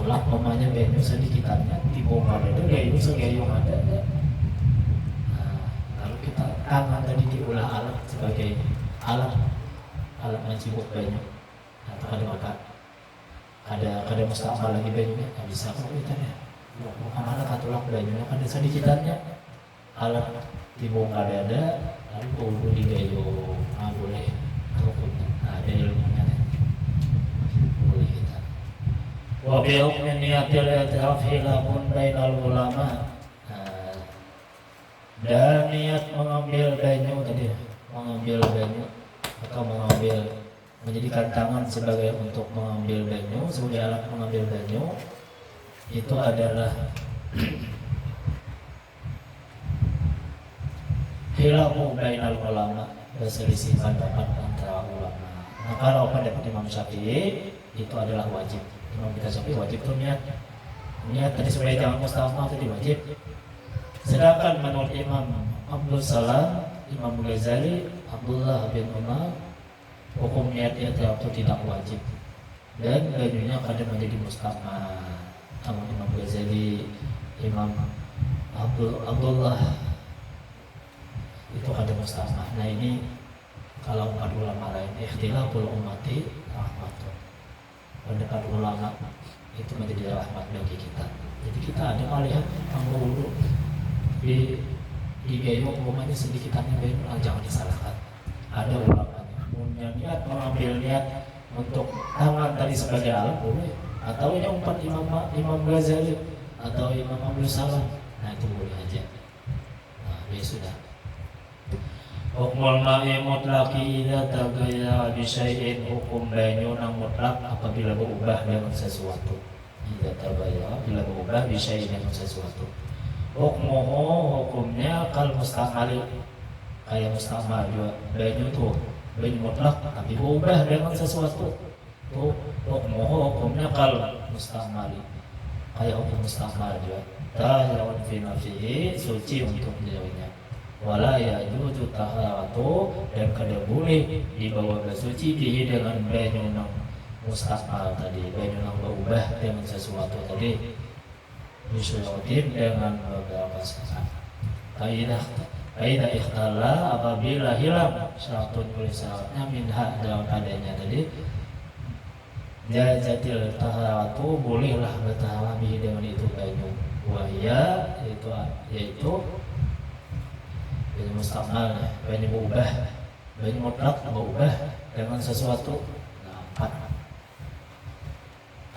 Ulang pemanya banyu sedikitannya, tibung ada gayung segayung ada. Nah, lalu kita tangan tadi diulah alat sebagai alat mencibuk banyu. Nah, itu ada apa? Ada mustakmal lagi banyunya, nggak bisa kok kita ya. Kemana kah tulang banyunya? Ada sedikitannya, alat tibung ada. Lalu kudu di gayung, boleh hukumnya. Ada ilmunya boleh kita. Wa bi hukmi niyatil i'tiraf khilafun bainal ulama. Dan niat mengambil banyu tadi, atau menjadikan tangan sebagai untuk mengambil banyu, sebagai alat mengambil banyu itu adalah khilafu bainal ulama, berselisih pendapat antara ulama. Nah kalau pendapat Imam Syafi'i itu adalah wajib. Imam kita Syafi'i wajib tuh niat tadi supaya jangan mustamah tadi wajib. Sedangkan menurut Imam Abdul Salam, Imam Ghazali, Abdullah bin Umar hukum niat itu tidak wajib dan banyunya kadang menjadi mustamah. Imam Ghazali, Imam Abdullah itu ada mustamah. Nah ini kalau empat ulama lain ikhtilaful ummati rahmatun. Pendapat ulama itu menjadi rahmat bagi kita. Jadi kita ada melihat penghulu di gayung umpamanya sedikitannya gayung jangan disalahkan. Ada ulamanya punya niat mengambil niat untuk tangan tadi sebagai alat boleh. Atau yang empat Imam Ghazali atau Imam Abdul Salam. Nah itu boleh aja. Nah ya sudah. Hukmul ma'i mutlaqi idza tagayyara bi syai'in, hukum banyu nang mutlak apabila berubah dengan sesuatu. Idza tagayyara bila berubah bi syai'in dengan sesuatu. Hukumnya kal mustamali, kayak mustamal juga banyu tuh banyu mutlak tapi berubah dengan sesuatu. Tuh hukumnya kal mustamali, kayak hukum mustamal juga. Tahawan fi nafsihi, suci untuk dirinya. wala yajuzu taharatu dan kada boleh dibawa bersuci bihi dengan banyu nang mustaqbal tadi, banyu nang berubah dengan sesuatu tadi disyurutin dengan beberapa syarat. Kaidah ikhtala apabila hilang syaratun oleh syaratnya minha dalam adanya tadi jazatil taharatu bolehlah bertaharah bihi dengan itu banyu wahya yaitu banyu mustaqbal, banyu berubah, banyu mutlak berubah dengan sesuatu. Nah,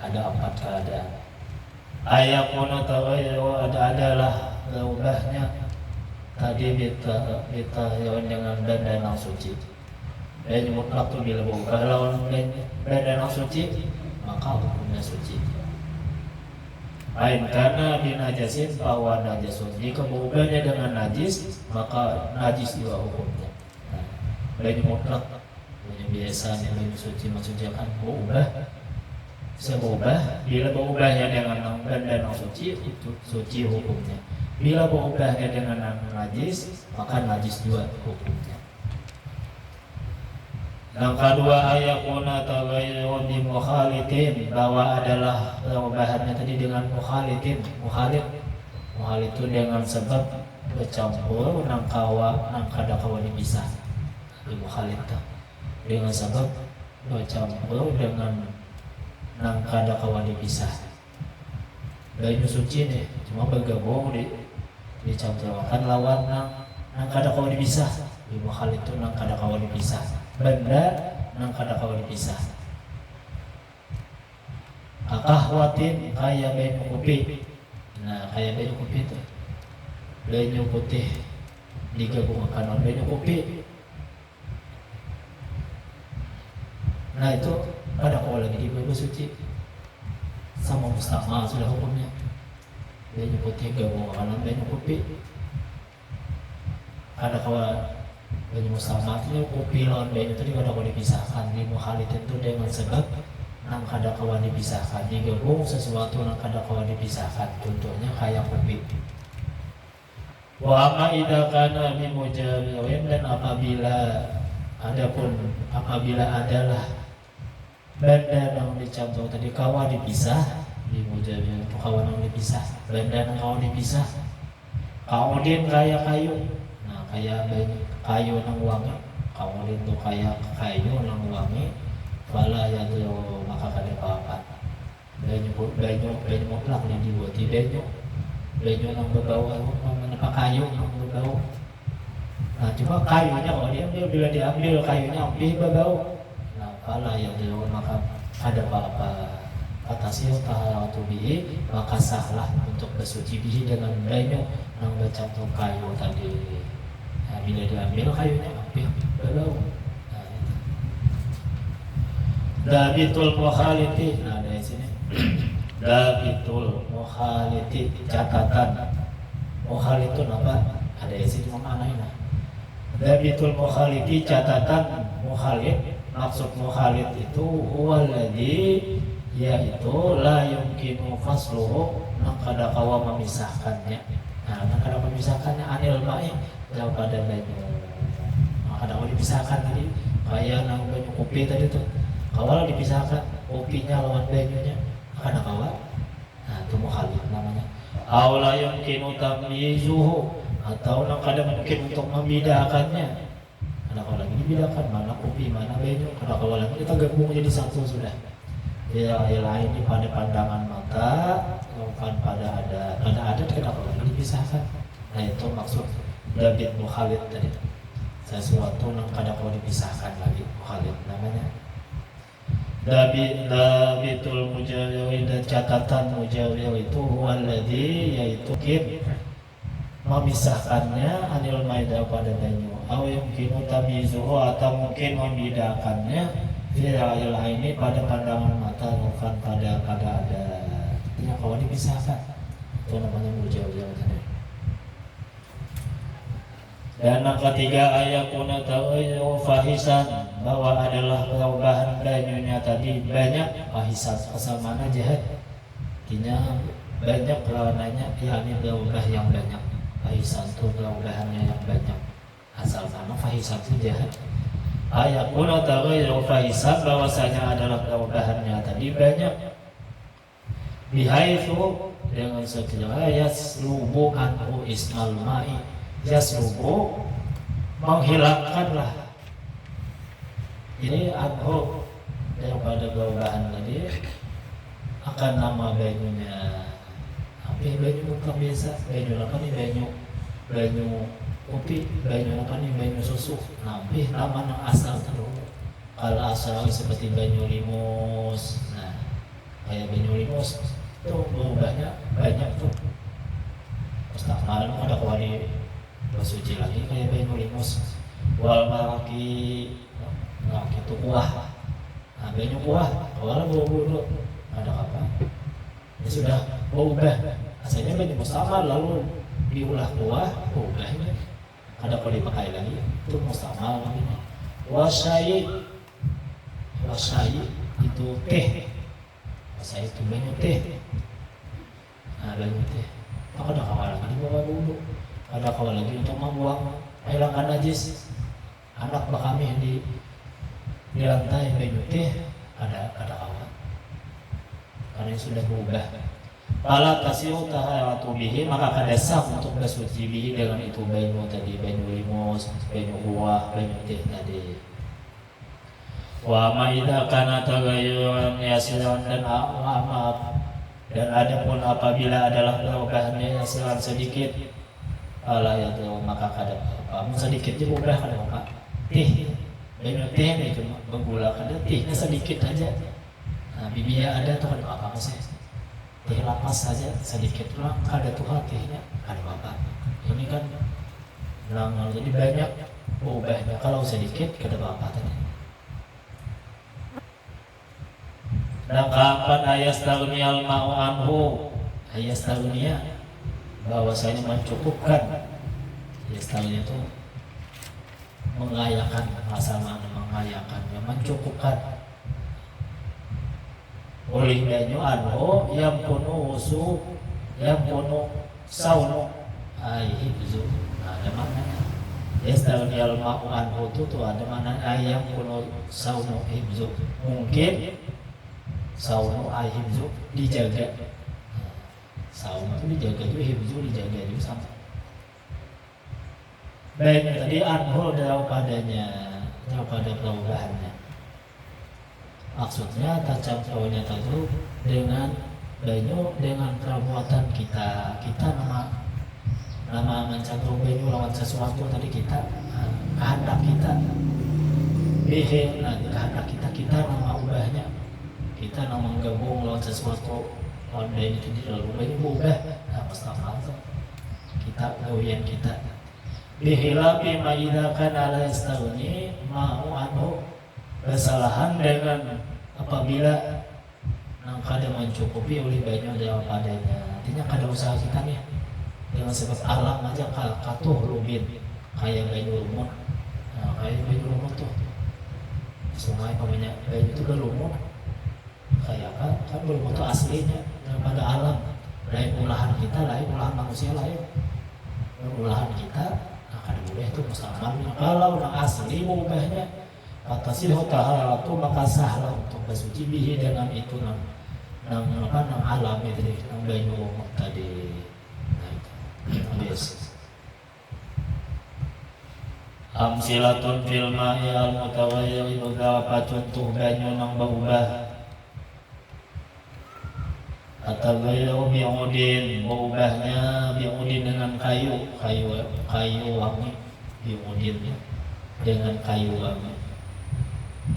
ada 4 keadaan. Ayakuna taghayyu adalah berubahnya tadi bita dengan benda yang suci. Banyu mutlak itu bila berubah lawan benda yang suci maka hukumnya suci. Ain karena binajasin bahwa najasun jika berubahnya dengan najis maka najis juga hukumnya. Banyu mutlak, banyu biasa, banyu suci maksudnya kan berubah, bisa berubah. Bila berubahnya dengan benda yang suci itu suci hukumnya. Bila berubahnya dengan najis maka najis juga hukumnya. Yang kedua ayakuna taghayyurun bi mukhalitin bahwa adalah perubahannya tadi dengan mukhalitin. Mukhalit itu dengan sebab bercampur nang kada kawa dipisah. Di mukhalit dengan sebab bercampur dengan nang kada kawa dipisah. Banyu suci nih cuma bergabung dicampurkan lawan nang kada kawa dipisah. Di mukhalit itu nang kada kawa dipisah. Benda nang kada kawa dipisah. Kahwatin kaya banyu kopi. Nah, kaya banyu kopi itu banyu putih digabungkan dengan banyu kopi. Nah, itu kada kawa lagi dibawa suci. Sama mustaqbal sudah hukumnya. Banyu putih gabungkan dengan banyu kopi. Kada kawa banyu mustaqbalnya kopi lawan banyu tadi kada kawa dipisahkan. Di mukhalid itu dengan sebab nang kada kawa dipisahkan, digabung sesuatu nang kada kawa dipisahkan. Contohnya kayak kopi. Wa amma idza kana min mujawirin dan apabila adalah benda nang dicampur tadi kawa dipisah, di mujawirin itu kawa nang dipisah, benda nang kawa dipisah. Kaudin kaya kayu. Nah, kaya kayu nang wangi, kaudin itu kaya kayu nang wangi. Fala yadru maka kada apa-apa. Banyu mutlak yang dibuat di banyu nang berbau menapa kayu nang berbau. Nah, cuma kayunya kalau diambil, bila diambil kayunya lebih berbau. Nah, fala yadru maka ada apa-apa. Atasnya taharatu bihi maka sahlah untuk bersuci bihi dengan banyu nang bercampur kayu tadi. Nah, bila diambil kayunya lebih berbau. Dabitul mukhaliti. Nah, dari sini Dabitul mukhaliti, catatan mukhalitun apa? Ada di sini maknanya. Dabitul mukhaliti, catatan mukhalit. Maksud mukhalit itu huwaladzi, yaitu la yumkinu fasluhu, nang kada kawa memisahkannya. Nah, nang kada memisahkannya anil ma'i daripada banyu. Nah, kada kawa dipisahkan tadi kayak nang banyu kopi tadi tuh. Kawal dipisahkan kopinya lawan banyunya kada kawa. Nah, itu mukhalif namanya. Aula yumkinu tamyizuhu, atau nang kada mungkin untuk membedakannya. Kada kawa lagi dibedakan mana kopi mana banyu, kada kawa lagi kita gabung jadi satu sudah. Ya, lain di pada pandangan mata, bukan pada adat kada kawa lagi dipisahkan. Nah, itu maksud dabit mukhalif tadi. Sesuatu nang kada kawa dipisahkan lagi, mukhalif namanya. Dabitul mujawir, dan catatan mujawir itu waladhi, yaitu kib memisahkannya anil maida pada banyu, aw yumkinu tamyizuhu, atau mungkin membedakannya fil ini pada pandangan mata, bukan pada ada. Artinya kalau dipisahkan itu namanya mujawir tadi. Dan yang ketiga ayakuna taghayyur fahisan, bahwa adalah perubahan banyunya tadi banyak, fahisan asal mana jahat, artinya banyak lawanannya, yakni berubah yang banyak. fahisan itu udahannya yang banyak. Asal nama fahisan itu jahat. Ayakuna tagayyu fahisan bahwasanya adalah udahannya tadi banyak. Bihaitsu dengan sekiranya yaslubu anhu ismal ma'i, yaslubu menghilangkanlah. Jadi anhu daripada gaubahan tadi akan nama banyunya. Tapi banyu mutlak biasa, banyu apa nih, banyu kopi, banyu apa nih, banyu susu. Tapi nama yang asal terus. Kalau asal seperti banyu limus, nah kayak banyu limus tuh berubahnya banyak tuh. Ustaz malam ada kawani bersuci lagi kayak banyu limus. Wal laki itu kuah. Nah banyu kuah, awalnya bau ada apa? Ya sudah berubah. Asalnya banyu mustamal lalu diolah kuah, berubahnya. Ada kalau dipakai lagi itu mustamal namanya. Wasai itu teh. Wasai itu banyu teh. Nah banyu teh. Ada kawal lagi dibawa dulu. Ada kawal lagi untuk membuang hilangkan najis. Anak bakami di lantai banyu teh ada kawal. Karena sudah berubah. Pala tasiu taharatu bihi, maka kada sah untuk bersuci bihi dengan itu banyu tadi, banyu limus, banyu kuah, banyu teh tadi. Wa ma idza kana tagayyuran yasiran dan adapun apabila adalah perubahannya yasiran sedikit, ala ya maka kada apa sedikit je berubah kada apa. Teh, banyu teh itu bergula kada tehnya sedikit aja. Nah, bibia ada tuh kada apa sih. Teh lapas saja sedikit lah, ada tuh tehnya ada apa. Ini kan langal jadi banyak berubahnya. Kalau sedikit kada apa tadi. Dan kapan ayas taguniyal ma'u anhu, ayas tagunia bahwasanya mencukupkan. Ayas tagunia itu mengayakan, masalah mengayakannya, mencukupkan. Oleh banyu anhu yang penuh usu, yang penuh saunu, hibzu. Ada maknanya. Yastaghnial ma'u anhu itu tuh ada makna yang penuh saunu hibzu. Mungkin saunu hibzu dijaga. Saunu itu dijaga juga, hibzu dijaga juga sama. Baik tadi anhu daripadanya, daripada perubahannya. Maksudnya tajam kawannya tadi dengan banyu, dengan perbuatan kita nama mencangkul banyu lawan sesuatu tadi kita kehendak kita bihe, nah kehendak kita nama ubahnya, kita nama menggabung lawan sesuatu lawan banyu itu lalu banyu ubah, nah pasti kita gawian kita bihilapi ma'idhakan ala istaghni ma'u anhu, kesalahan dengan apabila kada mencukupi oleh banyak dengan padanya. Artinya kada usaha kita nih dengan sebab alam aja katuh rubin kayak banyu lumut. Nah, kayak banyu lumut tuh sungai pamannya banyu itu berlumut kayak kan berlumut tuh aslinya daripada alam. Lain ulahan kita, lain ulahan manusia, lain ulahan kita. Nah kada boleh tuh mustamalnya. Kalau udah asli ubahnya atasih taharatu maka sahlah untuk bersuci bihi dengan itu nang alam itu nang banyu tadi. Nah itu biasa. Amsilatun fil ma'i al mutawayyir itu apa contoh banyu nang berubah. Atagayyur bi'udin, berubahnya bi'udin dengan kayu wangi, bi'udin dengan kayu wangi.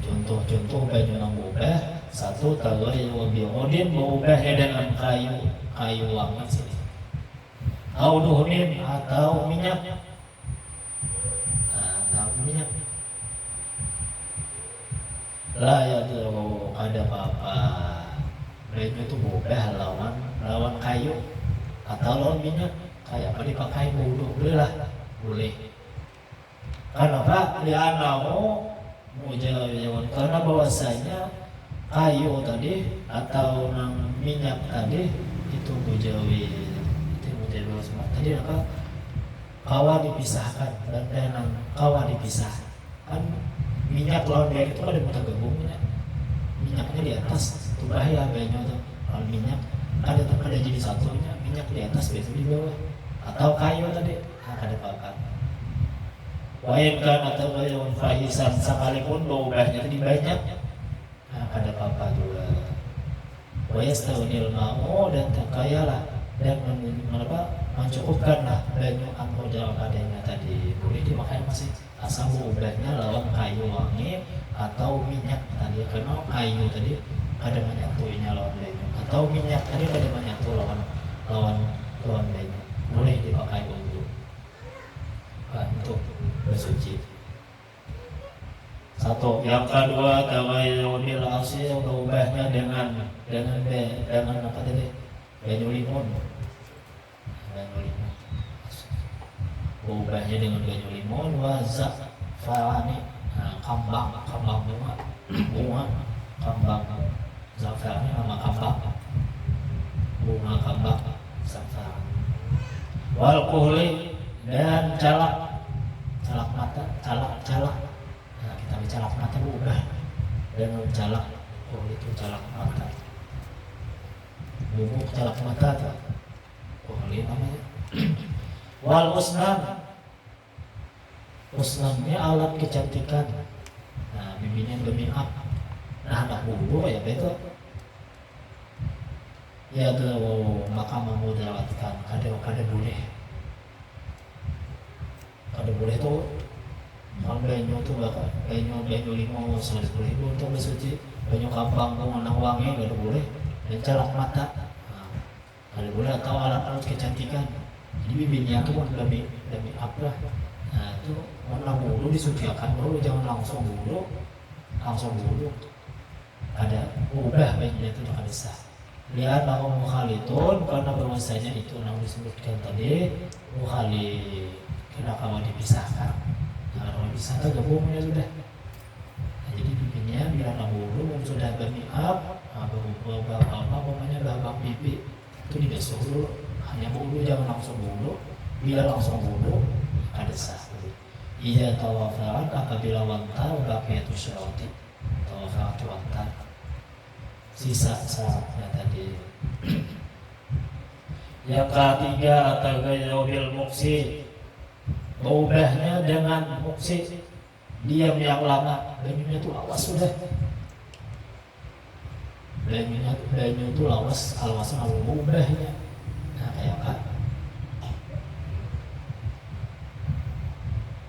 Contoh banyu yang berubah, satu tagayyur bi'udin, berubahnya dengan kayu wangi sini. Au duhnin atau minyak. Nah, minyak. La yadru ada apa-apa. Banyu itu berubah lawan kayu atau lawan minyak. Kayak apa dipakai wudhu, boleh. Kenapa? Li'annahu mujawiun, karena bahwasanya kayu tadi atau minyak tadi itu mujawi, itu mujawi semua tadi apa kawa dipisahkan dan dengan kawa dipisah kan minyak lawan air itu ada mudah gabungnya minyaknya di atas itu bahaya banyak tuh kalau minyak ada jadi satunya minyak di atas biasa di bawah atau kayu tadi ada apa-apa wainkan atau kayu fahisan sekalipun bau bahnya tadi banyak ada apa-apa juga wayastawil mau dan terkayalah dan mencukupkanlah banyu angko dalam adanya tadi boleh dimakai masih asal ubahnya lawan kayu wangi atau minyak tadi karena kayu tadi ada banyak tuinya lawan banyu atau minyak tadi ada banyak tuh lawan banyu boleh dipakai untuk bersuci. Satu, yang kedua tawayunil asil ubahnya dengan apa tadi banyu limun ubahnya dengan banyu limun wazak farani kambang bunga kambang zafarani nama kambang bunga kambang zafaran wal kuhli dan calak mata calak kita calak mata ubah dengan calak itu calak mata bubuk calak mata tuh kuhli namanya wal usnannya alat kecantikan bimbingan demi apa anak bulu ya betul ya tuh maka memudahkan kada boleh tuh kalau banyu tuh bakal banyu limau 100.000 untuk bersuci banyu kampang tuh anak wangi kada boleh dan calak mata kada boleh atau alat-alat kecantikan jadi bimbingnya tuh demi apa itu warna bulu disuciakan dulu jangan langsung bulu ada ubah banyunya itu jangan sah lihat bahwa mukhalitun karena bahwasanya itu yang disebutkan tadi mukhali kena kawan dipisahkan kalau dipisahkan gabungnya sudah jadi bibinya bila bulu sudah berniat babak pipi itu dibasuh dulu hanya bulu jangan langsung bulu bila langsung bulu ada sah iya tawafat apabila wantar baqiyatu syarati tawafat wantar sisa syaratnya tadi yang ketiga tagayyubil muksi ubahnya dengan muksi diam yang lama banyunya itu lawas sudah banyu itu lawas alawasan ubahnya kayak apa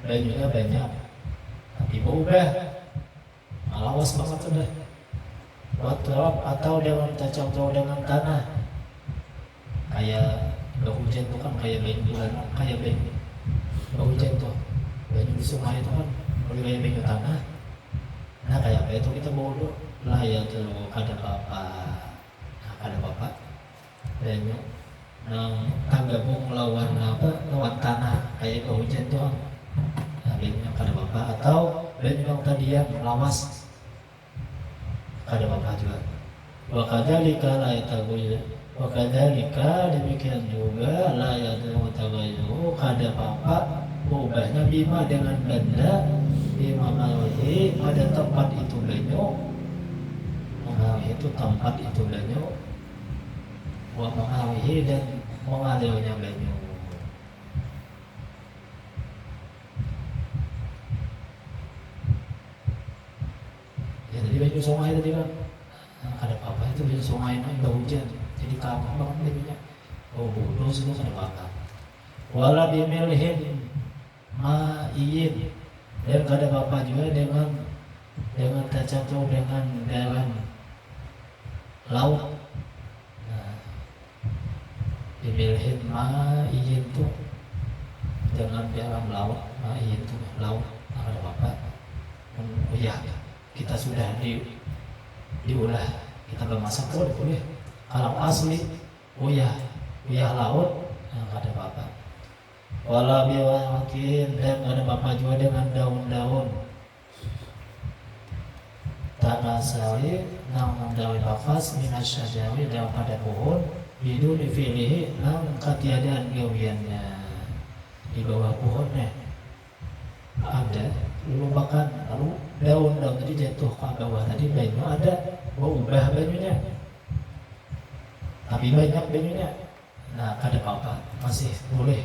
banyunya banyak tapi berubah lawas banget sudah watrab atau dengan cocok dengan tanah kayak hujan tuh kan kayak banyu bulan kayak banyu hujan tuh banyu di sungai itu kan boleh kayak banyu tanah kayak apa itu kita bawa dulu lah ya tuh ada apa banyu tanggabung lawan tanah kayak hujan tuh banyu kada apa atau banyu yang tadi yang lawas kada apa juga wakadzalika la yataghayyu wakadzalika demikian juga la yataghayyu kada apa ubahnya bima dengan benda bima mawi pada tempat itu banyu itu tempat itu banyu wa mawi dan mengalirnya banyu jadi banyu sungai tadi kan ada apa itu banyu sungai itu hujan jadi kamu banget banyunya bodoh semua ada apa wala bimilhin ma'iyin dan kada apa juga dengan tercampur dengan dalam laut bimilhin ma'iyin tuh dengan dalam laut ma'iyin tuh laut ada apa ya kita sudah diulah kita bermasak boleh kalau asli uyah laut ada apa wala biwakin dan ada apa juga dengan daun-daun tanah sari nang daun bakas minasyajari daripada pohon bidu difilihi nang ketiadaan gawiannya di bawah pohonnya ada lubangkan, lalu daun-daun tadi jatuh ke bawah tadi, banyu ada, ubah banyunya, tapi banyak banyunya. Nah, kada apa-apa, masih boleh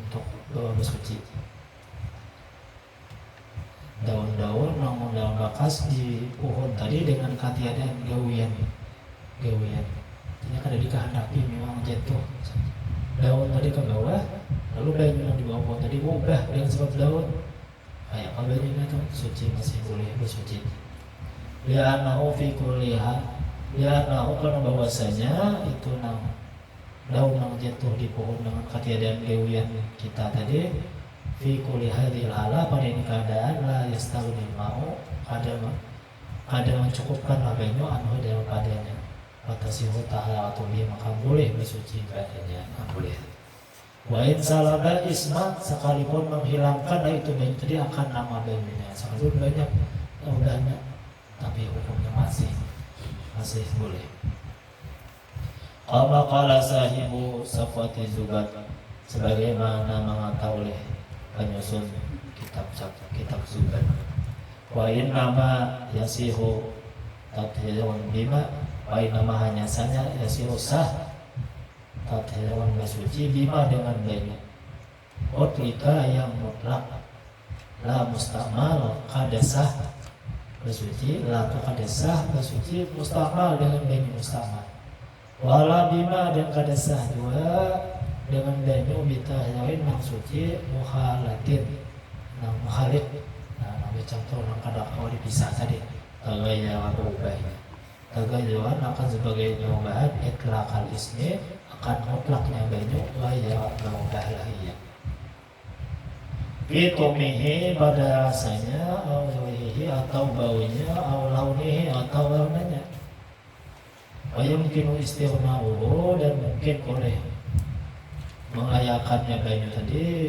untuk bersuci. Daun-daun, namun daun bakas di pohon tadi dengan ketiadaan gawian. Artinya kada dikehendaki, memang jatuh daun tadi ke bawah, lalu banyu yang di bawah pohon tadi ubah dengan sebab daun. Kayak apa banyunya tuh suci, masih boleh bersuci. Li'annahu fi kulliha, li'annahu karena bahwasanya itu daun yang jatuh di pohon dengan ketiadaan gawian kita tadi, fi kulli hadhil hala, pada ini keadaan la yastaghni mau kada mencukupkan banyu anhu daripadanya, fatasihu tahalatu bi, maka boleh bersuci padanya. Boleh. Wa in salaba isma, sekalipun menghilangkan itu banyu tadi akan nama banyunya, sekalipun banyak udahnya, tapi hukumnya masih boleh. Qala qala sahibu Safwati Zubat, sebagaimana mengata oleh penyusun kitab Zubat. Wa in nama yasihu tathirun bima, wa in nama hanya saja yasihu sah tathirun bersuci bima dengan banyak. Utlika yang mutlak, la mustamal kada sah bersuci, la kada sah bersuci mustamal dengan banyak mustamal. Wala bima dan kada sah juga dengan banyu bitahirin nang suci muhalatin nang muhalik. Nah, contoh nang kada kau dipisah tadi tagaya atau ubahnya. Tagayuan akan sebagai jawaban itlaqal ismi, akan mutlaknya banyu gaya atau ubah lahiyah. Fitumihi pada rasanya, atau baunya, atau launihi atau warnanya. Mungkin istighna'uhu, dan mungkin boleh mengayakannya banyu tadi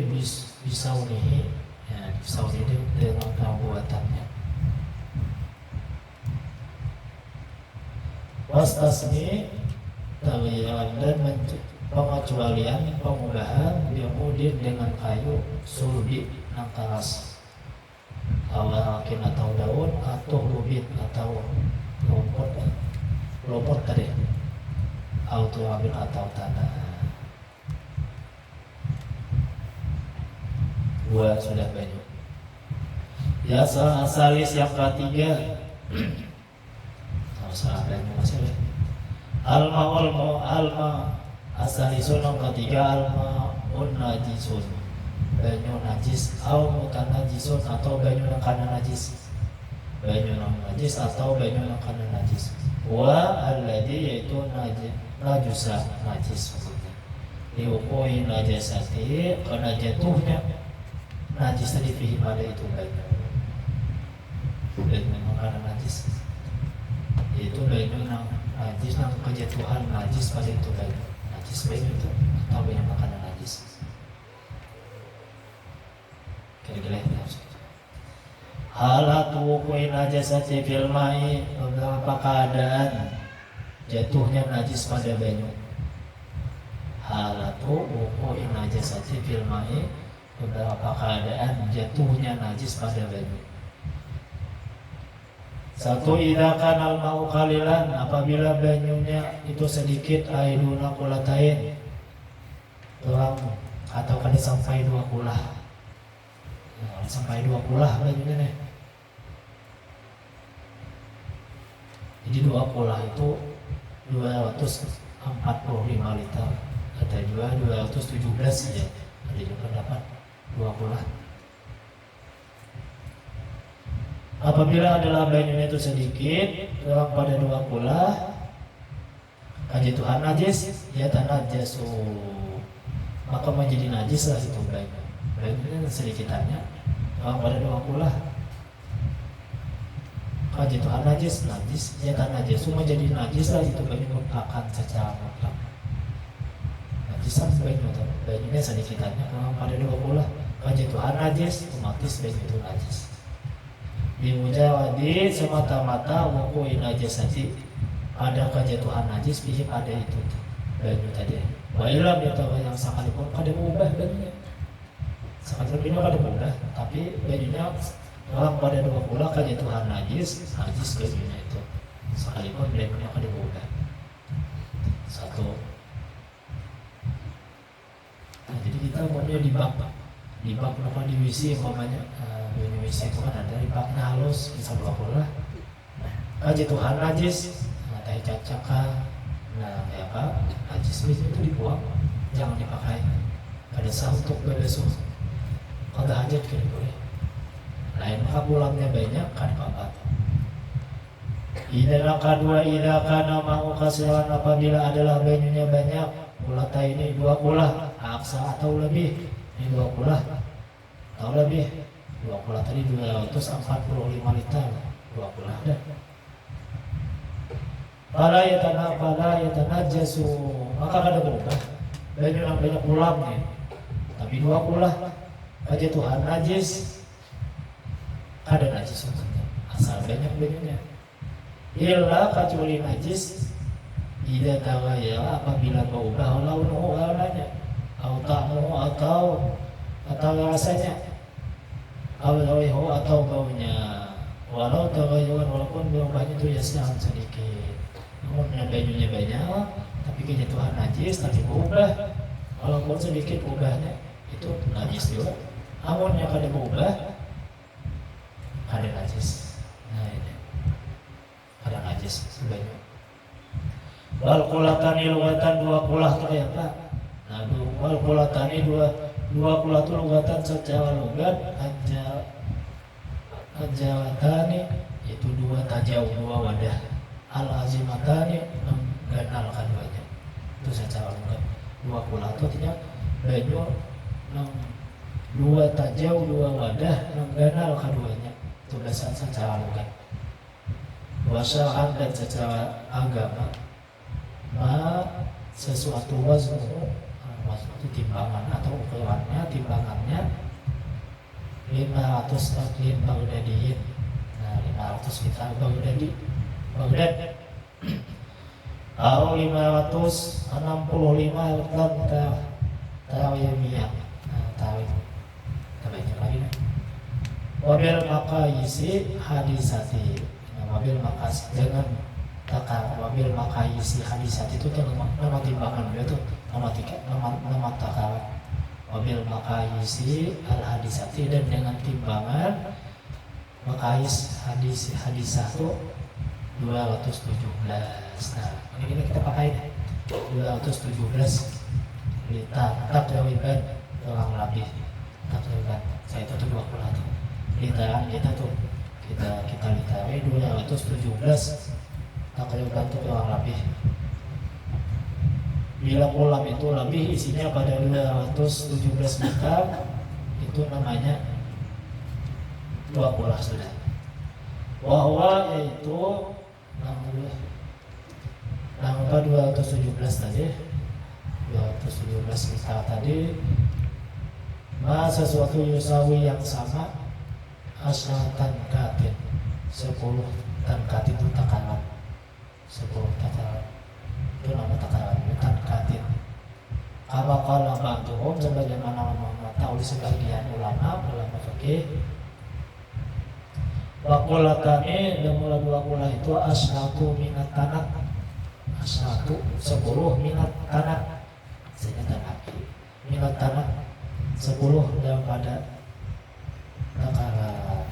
bisa unihi, ya, bisa unihi dengan perbuatannya. Wastasni tawiran, dan pengecualian pengubahan biomudin dengan kayu sulbi nang taras, awakin atau daun, atau rubit atau rumput tadi, atau ambil atau tanah. Dua sudah banyak. Ya, asalis yang ketiga. Salah banyak masih ada. Alma asalisun yang ketiga, alma najisun, banyu najis, au mutanajisun, atau banyu yang kana najis, banyu yang najis atau banyu yang kana najis. Wa alladhi, yaitu najusa najis maksudnya. Diukui najasati, karena jatuhnya najis tadi fihi pada itu banyu. Dan memang karena najis itu banyu yang najis, yang kejatuhan najis pada itu banyu. Najis banyu itu atau banyu makanan najis. Kira-kira itu. Halatu wuku'i najasati fil ma'i, beberapa keadaan jatuhnya najis pada banyu. Halatu wuku'i najasati fil ma'i, beberapa keadaan jatuhnya najis pada banyu. Satu, idza kana al-ma'u qalilan, apabila banyunya itu sedikit, aiduna qulatain, kurang atau kada sampai 2 kulah. Sampai 2 kulah banyunya nih. Jadi 2 kulah itu 245 liter. Ada juga 217 ya. Ada juga pendapat 2 kulah. Apabila adalah banyunya itu sedikit, kurang pada 2 kulah, kajituhan najis, ya tanajasu, maka menjadi najis lah itu banyu. Banyunya sedikitannya, kurang pada 2 kulah, kajituhan najis, ya tanajasu, menjadi najis lah itu banyu mutlakan secara mutlak. Najisan banyunya sedikitannya, kurang pada 2 kulah, kajituhan najis, otomatis banyu itu najis. Dimujawadi semata-mata wuku'i najasati, ada kejatuhan najis bihi pada itu banyu tadi. Wa ilam yatawa, yang sekalipun kada mengubah banyunya, Sekarang ini ada mudah, tapi bajunya orang pada dua pula kan Tuhan najis bajunya itu. Sekalipun bajunya ada mudah. Satu. Nah, jadi kita umumnya di bak apa di WC umpamanya, di WC itu kan ada di baknya halus bisa dua pula. Nah, kaji Tuhan najis, nah teh cacaka, nah kayak apa? Najis itu dibuang, jangan dipakai. Ada sah untuk bebesuh. Kalau hajat kan boleh. Lain maka pulangnya banyak kan apa? Idza kedua idza kana mau kasihan apabila adalah banyunya banyak, ulata ini dua ulah, aksa atau lebih. Ini dua ulah atau lebih. Dua ulah tadi 245 liter, dua ulah dah. Fala yatanajasu, maka kada berubah. Banyak ulangnya. Tapi dua ulah aja Tuhan najis, ada najis maksudnya. Asal banyak-banyaknya. Illa kecuali najis idza taghayyara apabila berubah launuhu warnanya atau ta'muhu atau rasanya atau baunya walau taghayyuran walaupun berubahnya itu ya sangat sedikit. Namun bajunya banyak tapi kejatuhan najis tapi berubah walaupun sedikit ubahnya itu najis juga. Namun yang kada berubah ada najis. Nah ini ada najis sebanyak. Wal qulatani lugatan dua kulah itu apa? Nah, wal qulatani dua kulah itu lugatan secara lugat ajalatani itu dua tajau dua wadah. Al azimatani mengganalkan duanya. Itu secara lugat. Dua kulah itu artinya banyu dua tajau dua wadah mengganal keduanya. Itu bahasa secara lugat. Wasya'an dan secara agama sesuatu waznu itu timbangan atau ukurannya timbangannya 500 taklin Baghdadiyin. Nah 500 kita Baghdad atau 565 gram tawiyah. Nah tawiyah kita baca lagi nih. Wabil maqayisi hadisati. Wabil makas dengan wabil makayisi hadisat itu nama timbangan dia tuh nama takar. Wabil makayisi al hadisati dan dengan timbangan makayis hadisah itu 217. Nah ini kita pakai 217 liter takriban orang lebih takriban saya itu tuh 20 tuh literan kita tuh kita litari 217 takriban itu kurang lebih. Bila kolam itu lebih isinya pada 217 liter itu namanya 20 sudah. Wahwa yaitu nama 217 tadi 217 liter tadi sesuatu yusawi yang sama asyatan katin 10 tankat itu takaran 10 takaran itu nama takaran bukan katin. Kalau bantuhum sebagaimana tahu di sebagian ulama fikih wakulatani dan mula dua kulah itu asyatu minat tanat asyatu 10 minat tanat sehingga tanaki minat tanat 10 daripada takaran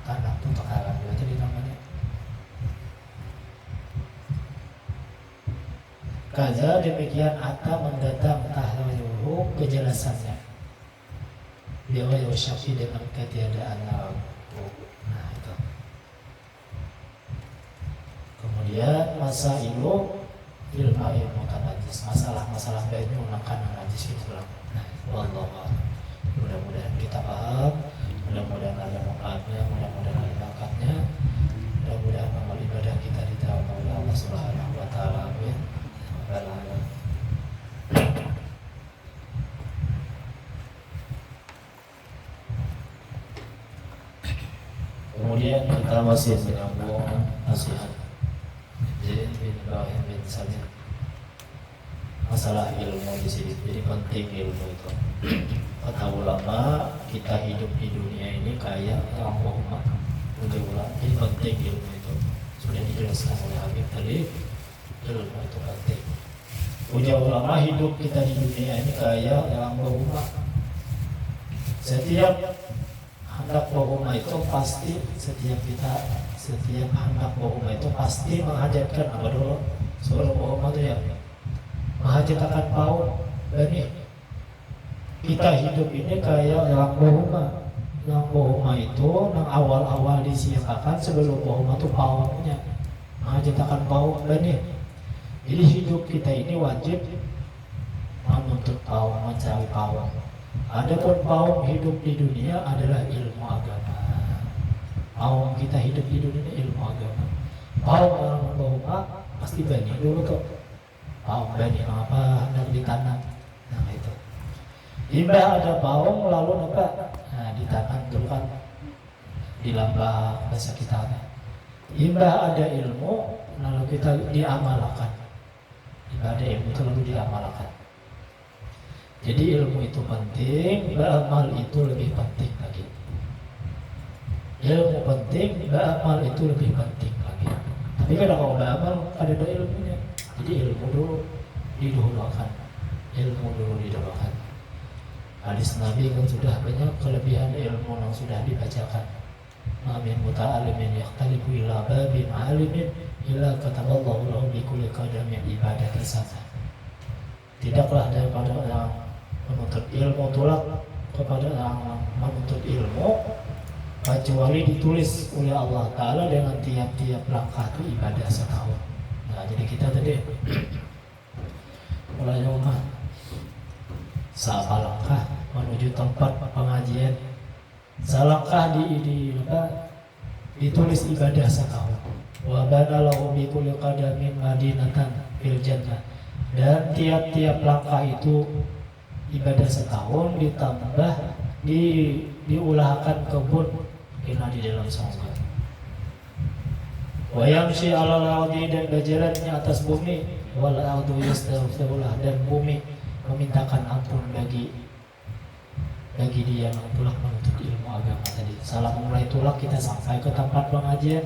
tanah itu takaran berarti di namanya kaza demikian akan mendatang tahriruhu kejelasannya dia wasyafi dengan ketiadaan laut. Nah itu kemudian masa ilu ilmu najis masalah banyu makanan najis itu lah. Nah wallahu mudah-mudahan kita paham, mudah-mudahan ada manfaatnya, mudah-mudahan ada bakatnya, mudah-mudahan amal ibadah kita diterima oleh Allah Subhanahu wa taala. Amin. Kemudian kita masih menyambung nasihat Zaid bin Ibrahim bin Salim masalah ilmu di sini. Jadi penting ilmu itu. Kata ulama, kita hidup di dunia ini kayak Allahumma. Jadi penting ilmu itu. Sudah dijelaskan oleh Habib tadi, ilmu itu penting. Ujar ulama, hidup kita di dunia ini kayak Allahumma. Setiap hendak Allahumma itu pasti, setiap hendak Allahumma itu pasti menghajatkan apa dulu? Sebelum Allahumma itu ya menghajatkan paut. Dan kita hidup ini kayak Allahumma. Allahumma itu yang awal-awal disiapkan sebelum Allahumma itu pautnya menghajatkan paut. Dan jadi hidup kita ini wajib menuntut paut, mencari paut. Adapun paut hidup di dunia adalah ilmu agama. Paut kita hidup di dunia ilmu agama. Paut orang Allahumma pasti banyak dulu tuh. Paut banyak apa hendak ditanam. Nah itu. Imbah ada paut lalu apa? Nah ditanam dulu kan di lambah bahasa kita. Imbah ada ilmu lalu kita diamalkan. Imbah ada ilmu itu lalu diamalkan. Jadi ilmu itu penting, beramal itu lebih penting lagi. Ilmu penting, beramal itu lebih penting lagi. Tapi kalau beramal ada ilmunya. Jadi ilmu dulu didahulukan. Ilmu dulu didahulukan. Hadis Nabi kan sudah banyak kelebihan ilmu yang sudah dibacakan. Amin muta'alimin yakhtalifu ila babin alimin ila kataballahu lahu bi kulli qadamin ibadati sana. Tidaklah daripada yang menuntut ilmu tulak kepada yang menuntut ilmu kecuali ditulis oleh Allah Ta'ala dengan tiap-tiap langkah itu ibadah setahun. Nah jadi kita tadi mulai rumah seapa langkah menuju tempat pengajian, selangkah ditulis ibadah setahun. Wa bana lahu bi kulli qadamin madinatan fil jannah. Dan tiap-tiap langkah itu ibadah setahun ditambah diulahkan kebun kena di dalam surga. Wa yamshi 'alal ardi, dan berjalannya atas bumi, wal ardu yastaghfirullah, dan bumi memintakan ampun bagi dia yang tulak menuntut ilmu agama tadi. Salah mulai tulak kita sampai ke tempat pengajian,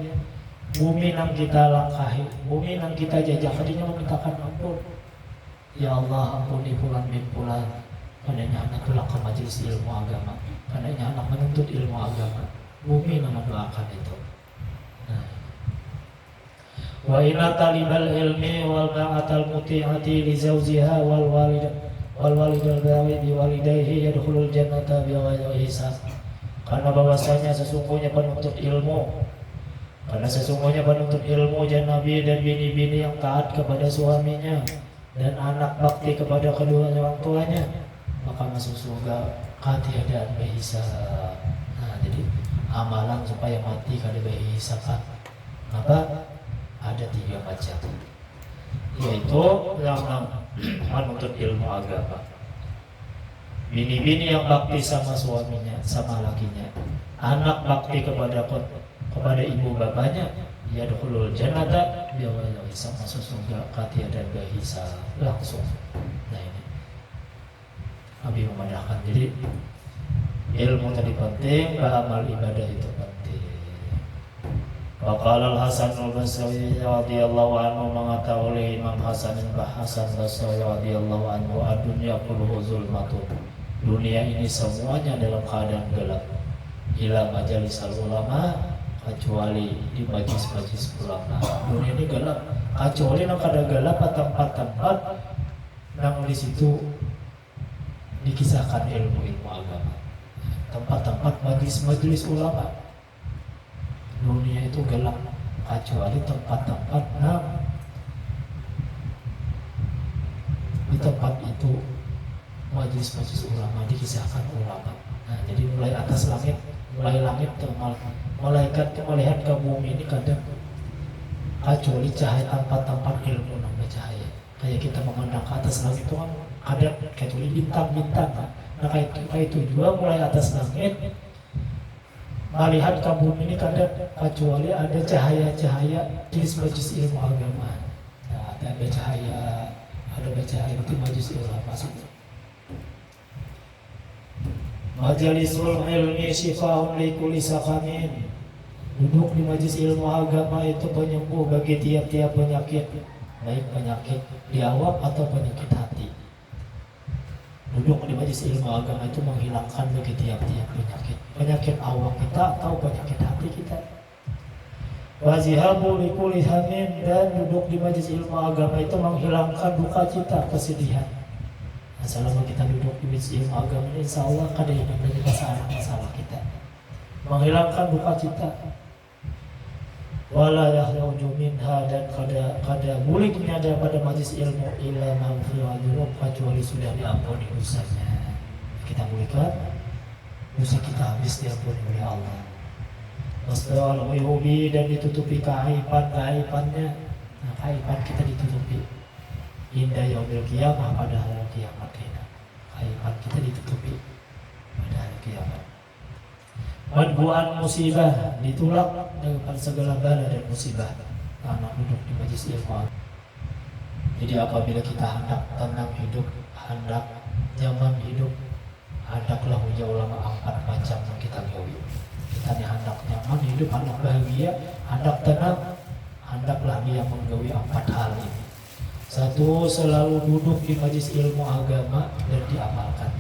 bumi yang kita langkahi, bumi yang kita jajah tadinya memintakan ampun. Ya Allah, ampuni fulan bin fulan, padanya anak tulak ke majelis ilmu agama, padanya anak menuntut ilmu agama. Bumi nama doakan itu. Wa inna talibal ilmi wal ma'atal muti'ati li zawjiha wal walidal bawi bi walidayhi yadkhulul jannata bi ghairi hisab. Karena bahwasanya sesungguhnya penuntut ilmu dan nabi dan bini-bini yang taat kepada suaminya dan anak bakti kepada kedua orang tuanya, maka masuk surga katiadaan berhisab. Nah, jadi amalan supaya mati kada berhisab apa? Ada 3 macam, yaitu yang menuntut ilmu agama, bini-bini yang bakti sama suaminya, sama lakinya, anak bakti kepada ibu bapaknya, ya dukhulul jannata biwala hisab, masuk surga katiadaan berhisab langsung. Nah ini Nabi memandangkan, jadi ilmu tadi penting, beramal ibadah itu penting. Waqala al-Hasan al-Basri radhiyallahu anhu, mengata oleh Imam Hasan Basri radhiyallahu anhu, ad-dunya kulluhu zulmatun, dunia ini semuanya dalam keadaan gelap, ila majalis al-ulama, kecuali di majlis-majlis ulama. Dunia ini gelap, kecuali nak ada gelap tempat-tempat yang di situ dikisahkan ilmu-ilmu agama, tempat-tempat majlis-majlis ulama. Dunia itu gelap kecuali tempat-tempat di tempat itu majlis-majlis ulama dikisahkan ulama. Nah, jadi mulai atas langit, mulai langit malaikat melihat ke bumi ini kadang kecuali cahaya tempat-tempat ilmu namanya cahaya. Kayak kita memandang ke atas langit itu kan ada kecuali bintang-bintang. Nah kayak itu juga mulai atas langit melihat ke bumi ini kadang kecuali ada cahaya-cahaya di majlis ilmu agama. Nah, ada cahaya, ada baca ayat itu majlis ilmu maksudnya. Majalisul ilmi syifaun li kulli saqamin. Duduk di majlis ilmu agama itu penyembuh bagi tiap-tiap penyakit, baik penyakit di awak atau penyakit hati. Duduk di majlis ilmu agama itu menghilangkan bagi tiap-tiap penyakit awak kita atau penyakit hati kita. Wazihabu li kulli hamin, dan duduk di majlis ilmu agama itu menghilangkan duka cita, kesedihan. Selama kita duduk di majlis ilmu agama, insya Allah kada hilang dari masalah kita, menghilangkan duka cita. Wala yakhruju minha, dan kada buliknya daripada majlis ilmu illa maghfirah dzunub, kecuali sudah diampuni dosanya. Kita bulikan dosa kita habis diampuni oleh Allah. Wasdal uyubi, dan ditutupi keaiban-keaibannya. Nah, keaiban kita ditutupi. Indah yaumil qiyamah, pada hari kiamat kita. Keaiban kita ditutupi pada hari kiamat. Madbu'an musibah, ditolak dengan segala bala dan musibah karena duduk di majlis ilmu. Jadi apabila kita hendak tenang hidup, hendak nyaman hidup, hendaklah uja ulama 4 macam yang kita gawi. Kita hendak nyaman hidup, hendak bahagia, hendak tenang, hendaklah dia menggawi 4 hal ini. 1, selalu duduk di majlis ilmu agama dan diamalkan.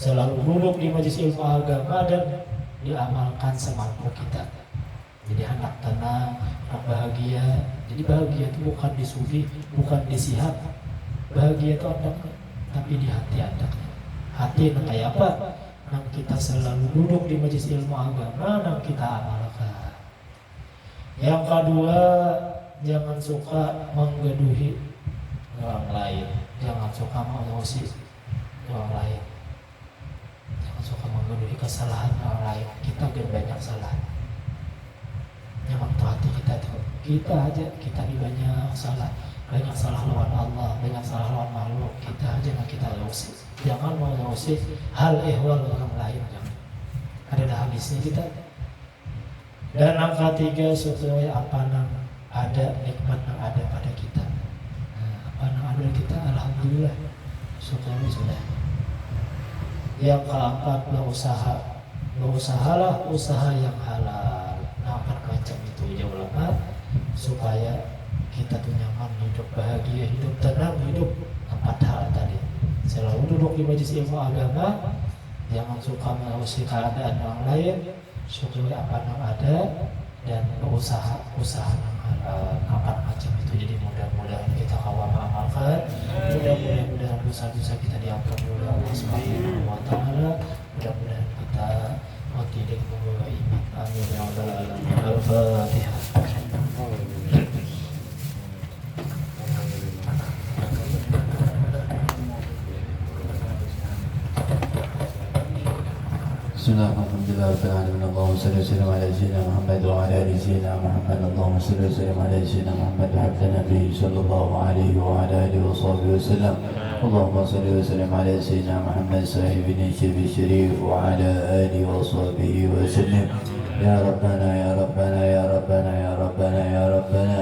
Selalu duduk di majlis ilmu agama dan diamalkan semampu kita. Jadi hendak tenang, hendak bahagia. Jadi bahagia itu bukan di sufi, bukan di sihab. Bahagia itu hendak, tapi di hati hendak. Hati kayak apa? Nang kita selalu duduk di majlis ilmu agama, nang kita amalkan. Yang kedua, jangan suka menggeduhi orang lain. Jangan suka mengosi orang lain. Jangan suka menggeduhi kesalahan orang lain. Kita gak banyak salah. Memang tuh hati kita tuh, kita aja, kita ini banyak salah. Banyak salah lawan Allah, banyak salah lawan makhluk. Kita aja nggak kita losi. Jangan mau losi hal ehwal orang lain. Jangan. Ada habisnya kita. Dan angka 3, sesuai apa yang ada, nikmat yang ada pada kita. Nah, apa yang ada kita, alhamdulillah, syukur sudah. Yang keempat, berusahalah usaha yang halal. Nah, 4 macam itu ya ulama, supaya kita tuh nyaman hidup, bahagia hidup, tenang hidup. 4 hal tadi. Selalu duduk di majlis ilmu agama, jangan suka mengusik keadaan orang lain, syukuri apa yang ada, dan berusaha yang halal. 4 macam itu. Jadi mudah-mudahan kita kawal amalkan, mudah-mudahan dosa-dosa kita diampuni oleh Allah Subhanahu wa taala, mudah-mudahan kita mati dengan membawa iman. Amin ya rabbal alamin. Al-Fatihah. Bismillahirrahmanirrahim. Allahumma salli wa sallim ala sayyidina Muhammad wa ala ali sayyidina Muhammad. Allahumma salli wa sallim ala sayyidina Muhammad wa ala nabi sallallahu alaihi wa ala alihi wa sahbihi wasallam. Allahumma salli wa sallim ala sayyidina Muhammad sahibina syarif wa ala alihi wa sahbihi wasallam. Ya Rabbana ya Rabbana ya Rabbana ya Rabbana ya Rabbana.